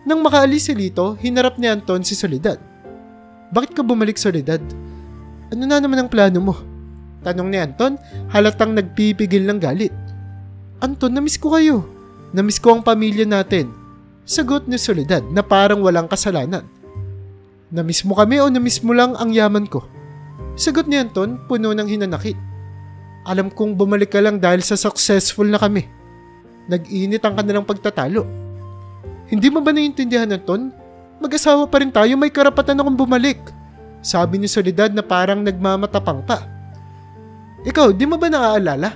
Nang makaalis si Lito, hinarap ni Anton si Soledad. Bakit ka bumalik, Soledad? Ano na naman ang plano mo? Tanong ni Anton, halatang nagpipigil ng galit. Anton, namiss ko kayo. Namiss ko ang pamilya natin. Sagot ni Soledad na parang walang kasalanan. Namiss mo kami o namiss mo lang ang yaman ko? Sagot ni Anton, puno ng hinanakit. Alam kong bumalik ka lang dahil sa successful na kami. Nag-init ang kanilang pagtatalo. Hindi mo ba naiintindihan, Anton? Mag-asawa pa rin tayo, may karapatan akong bumalik. Sabi ni Soledad na parang nagmamatapang pa. Ikaw, di mo ba naaalala?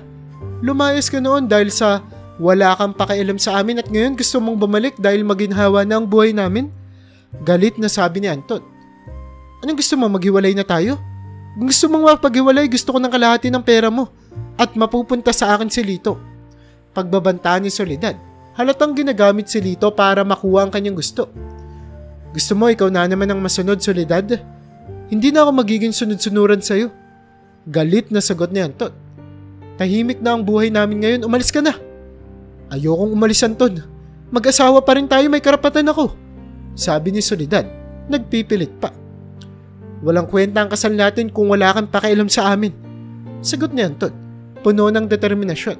Lumayas ka noon dahil sa wala kang pakialam sa amin at ngayon gusto mong bumalik dahil maginhawa na ang buhay namin? Galit na sabi ni Anton. Anong gusto mo, maghiwalay na tayo? Kung gusto mong mapaghiwalay, gusto ko ng kalahati ng pera mo at mapupunta sa akin si Lito. Pagbabanta ni Soledad, halatang ginagamit si Lito para makuha ang kanyang gusto. Gusto mo ikaw na naman ang masunod, Soledad? Hindi na ako magiging sunod-sunuran sa'yo. Galit na sagot ni Anton. Tahimik na ang buhay namin ngayon, umalis ka na. Ayokong umalis, Anton. Mag-asawa pa rin tayo, may karapatan ako. Sabi ni Soledad, nagpipilit pa. Walang kwenta ang kasal natin kung wala kang pakialam sa amin. Sagot ni Anton, puno ng determinasyon.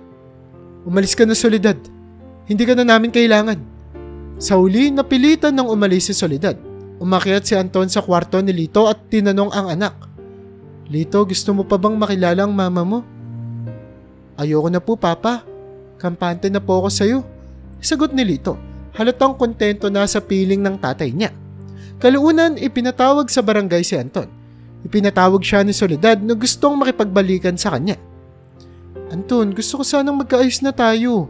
Umalis ka na, Soledad. Hindi ka na namin kailangan. Sa huli, napilitan ng umalis si Soledad. Umakyat si Anton sa kwarto ni Lito at tinanong ang anak. Lito, gusto mo pa bang makilala ang mama mo? Ayoko na po, Papa. Kampante na po ako sa'yo. Sagot ni Lito, halatang kontento na sa piling ng tatay niya. Kalaunan, ipinatawag sa barangay si Anton. Ipinatawag siya ni Soledad na gustong makipagbalikan sa kanya. Anton, gusto ko sanang magkaayos na tayo.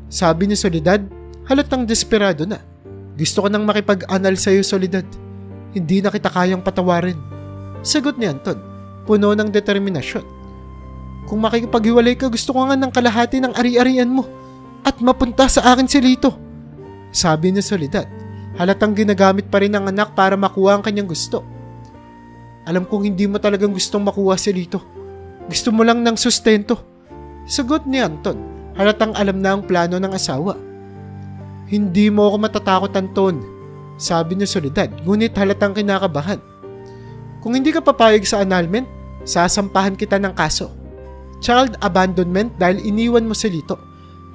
Sabi ni Soledad, halatang desperado na. Gusto ko nang makipag-anal sa'yo, Soledad. Hindi na kita kayang patawarin. Sagot ni Anton, puno ng determinasyon. Kung makikipaghiwalay ka, gusto ko nga ng kalahati ng ari-arian mo at mapunta sa akin si Lito. Sabi ni Soledad, halatang ginagamit pa rin ng anak para makuha ang kanyang gusto. Alam kong hindi mo talagang gustong makuha si Lito. Gusto mo lang ng sustento. Sagot ni Anton, halatang alam na ang plano ng asawa. Hindi mo ako matatakot, Anton. Sabi ni Soledad, ngunit halatang kinakabahan. Kung hindi ka papayag sa annulment, sasampahan kita ng kaso. Child abandonment dahil iniwan mo si Lito.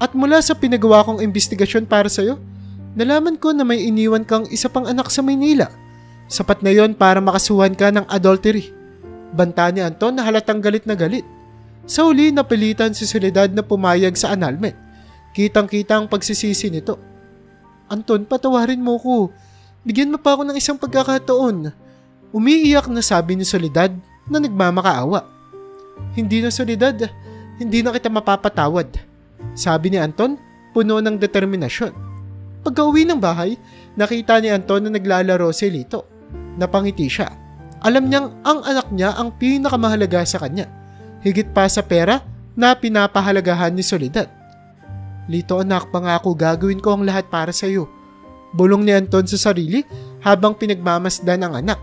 At mula sa pinagawa kong investigasyon para sa'yo, nalaman ko na may iniwan kang isa pang anak sa Maynila. Sapat na yon para makasuhan ka ng adultery. Banta ni Anton na halatang galit na galit. Sa huli, napilitan si Soledad na pumayag sa annulment. Kitang-kita ang pagsisisi nito. Anton, patawarin mo ko. Bigyan mo pa ako ng isang pagkakataon. Umiiyak na sabi ni Soledad na nagmamakaawa. Hindi na, Soledad. Hindi na kita mapapatawad. Sabi ni Anton, puno ng determinasyon. Pagka-uwi ng bahay, nakita ni Anton na naglalaro si Lito. Napangiti siya. Alam niyang ang anak niya ang pinakamahalaga sa kanya. Higit pa sa pera na pinapahalagahan ni Soledad. Lito anak, pangako gagawin ko ang lahat para sa iyo. Bulong ni Anton sa sarili habang pinagmamasdan ang anak.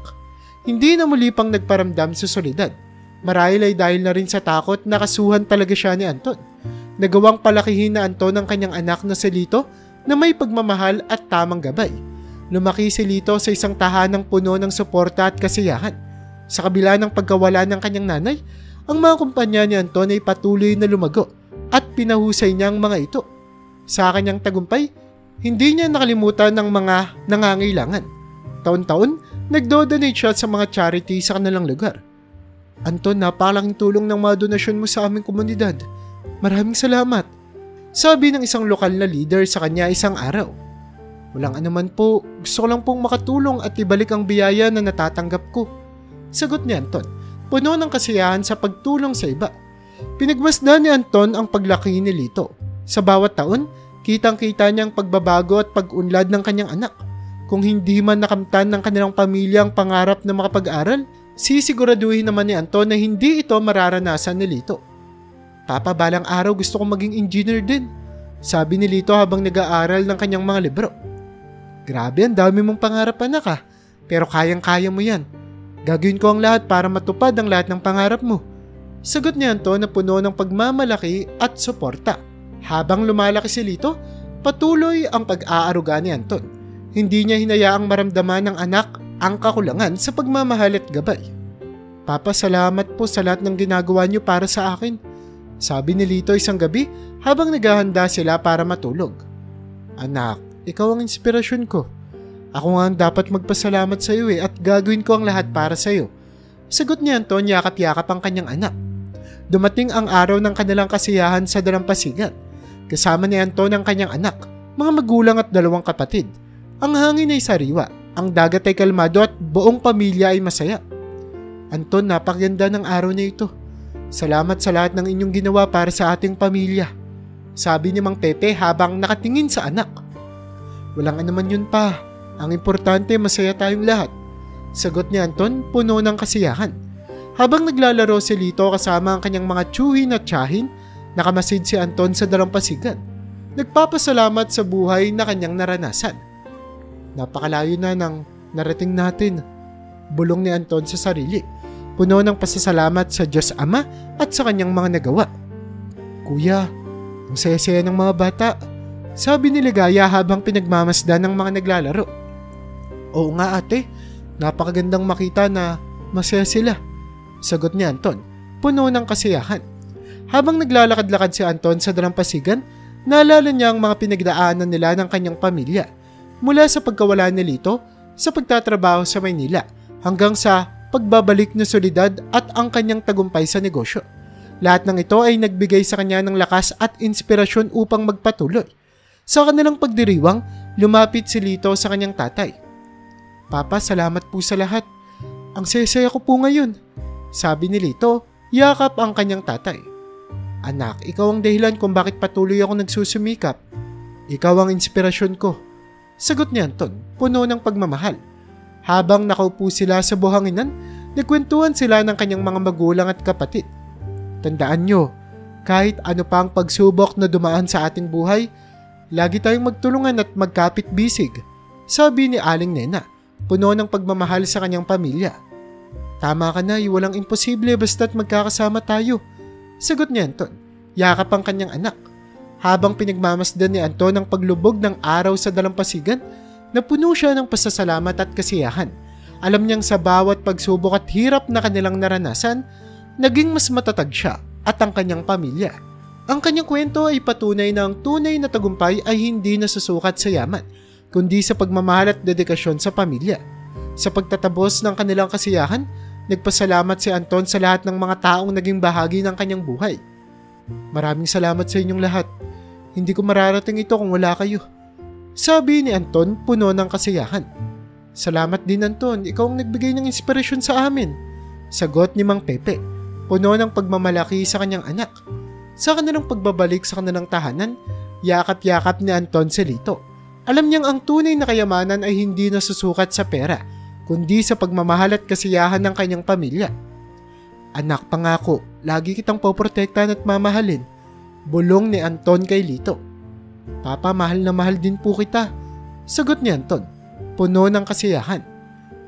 Hindi na muli pang nagparamdam sa Soledad. Marahil ay dahil na rin sa takot na kasuhan talaga siya ni Anton. Nagawang palakihin na Anton ang kanyang anak na si Lito na may pagmamahal at tamang gabay. Lumaki si Lito sa isang tahanang puno ng suporta at kasiyahan. Sa kabila ng pagkawala ng kanyang nanay, ang mga kumpanya ni Anton ay patuloy na lumago at pinahusay niya ang mga ito. Sa kanyang tagumpay, hindi niya nakalimutan ng mga nangangailangan. Taon-taon, nagdo-donate siya sa mga charity sa kanilang lugar. Anton, napakalaking tulong ng mga donasyon mo sa aming komunidad. Maraming salamat. Sabi ng isang lokal na leader sa kanya isang araw. Walang anuman po, gusto ko lang pong makatulong at ibalik ang biyaya na natatanggap ko. Sagot ni Anton, puno ng kasiyahan sa pagtulong sa iba. Pinagmasdan ni Anton ang paglaki ni Lito. Sa bawat taon, kitang-kita niya ang pagbabago at pag-unlad ng kanyang anak. Kung hindi man nakamtan ng kanilang pamilya ang pangarap na makapag-aral, sisiguraduhin naman ni Anton na hindi ito mararanasan ni Lito. Papa, balang araw gusto kong maging engineer din, sabi ni Lito habang nag-aaral ng kanyang mga libro. Grabe, ang dami mong pangarap anak ah, pero kayang-kaya mo yan. Gagawin ko ang lahat para matupad ang lahat ng pangarap mo. Sagot ni Anton na puno ng pagmamalaki at suporta. Habang lumalaki si Lito, patuloy ang pag-aaruga ni Anton. Hindi niya hinayaang maramdaman ng anak ang kakulangan sa pagmamahal at gabay. Papa, salamat po sa lahat ng ginagawa niyo para sa akin, sabi ni Lito isang gabi habang naghahanda sila para matulog. Anak, ikaw ang inspirasyon ko. Ako nga ang dapat magpasalamat sa iyo at gagawin ko ang lahat para sa iyo. Sagot ni Anton, yakap-yakap ang kanyang anak. Dumating ang araw ng kanilang kasiyahan sa dalampasigan. Kasama ni Anton ang kanyang anak, mga magulang at 2 kapatid. Ang hangin ay sariwa, ang dagat ay kalmado at buong pamilya ay masaya. Anton, napakaganda ng araw na ito. Salamat sa lahat ng inyong ginawa para sa ating pamilya, sabi ni Mang Pepe habang nakatingin sa anak. Walang anuman yun pa. Ang importante, masaya tayong lahat, sagot ni Anton, puno ng kasiyahan. Habang naglalaro si Lito kasama ang kanyang mga tsuhin at tiyahin, nakamasid si Anton sa dalampasigan. Nagpapasalamat sa buhay na kanyang naranasan. Napakalayo na ng narating natin, bulong ni Anton sa sarili, puno ng pasasalamat sa Diyos Ama at sa kanyang mga nagawa. Kuya, ang saya-saya ng mga bata, sabi ni Ligaya habang pinagmamasdan ng mga naglalaro. Oo nga ate, napakagandang makita na masaya sila, sagot ni Anton, puno ng kasiyahan. Habang naglalakad-lakad si Anton sa dalampasigan, naalala niya ang mga pinagdaanan nila ng kanyang pamilya, mula sa pagkawala ni Lito, sa pagtatrabaho sa Maynila, hanggang sa pagbabalik na Soledad at ang kanyang tagumpay sa negosyo. Lahat ng ito ay nagbigay sa kanya ng lakas at inspirasyon upang magpatuloy. Sa kanilang pagdiriwang, lumapit si Lito sa kanyang tatay. Papa, salamat po sa lahat. Ang saya ko po ngayon, sabi ni Lito, yakap ang kanyang tatay. Anak, ikaw ang dahilan kung bakit patuloy ako nagsusumikap. Ikaw ang inspirasyon ko, sagot ni Anton, puno ng pagmamahal. Habang nakaupo sila sa buhanginan, nagkwentuhan sila ng kanyang mga magulang at kapatid. Tandaan nyo, kahit ano pa ang pagsubok na dumaan sa ating buhay, lagi tayong magtulungan at magkapit-bisig, sabi ni Aling Nena, puno ng pagmamahal sa kanyang pamilya. Tama ka na, walang imposible basta't magkakasama tayo, sagot ni Anton, yakap ang kanyang anak. Habang pinagmamasdan ni Anton ang paglubog ng araw sa dalampasigan, napuno siya ng pasasalamat at kasiyahan. Alam niyang sa bawat pagsubok at hirap na kanilang naranasan, naging mas matatag siya at ang kanyang pamilya. Ang kanyang kwento ay patunay na ang tunay na tagumpay ay hindi nasusukat sa yaman, kundi sa pagmamahal at dedikasyon sa pamilya. Sa pagtatabos ng kanilang kasiyahan, nagpasalamat si Anton sa lahat ng mga taong naging bahagi ng kanyang buhay. Maraming salamat sa inyong lahat. Hindi ko mararating ito kung wala kayo, sabi ni Anton puno ng kasiyahan. Salamat din Anton, ikaw ang nagbigay ng inspirasyon sa amin, sagot ni Mang Pepe, puno ng pagmamalaki sa kanyang anak. Sa kanilang pagbabalik sa kanilang tahanan, yakap-yakap ni Anton si Lito. Alam niyang ang tunay na kayamanan ay hindi nasusukat sa pera, kundi sa pagmamahal at kasiyahan ng kanyang pamilya. Anak, pangako, lagi kitang poprotektahan at mamahalin, bulong ni Anton kay Lito. Papa, mahal na mahal din po kita, sagot ni Anton, puno ng kasiyahan.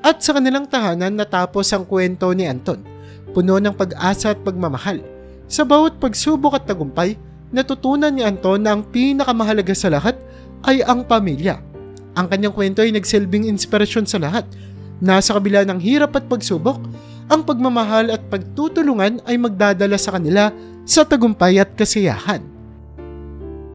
At sa kanilang tahanan natapos ang kwento ni Anton, puno ng pag-asa at pagmamahal. Sa bawat pagsubok at tagumpay, natutunan ni Anton na ang pinakamahalaga sa lahat ay ang pamilya. Ang kanyang kwento ay nagsilbing inspirasyon sa lahat. Nasa kabila ng hirap at pagsubok, ang pagmamahal at pagtutulungan ay magdadala sa kanila sa tagumpay at kasiyahan.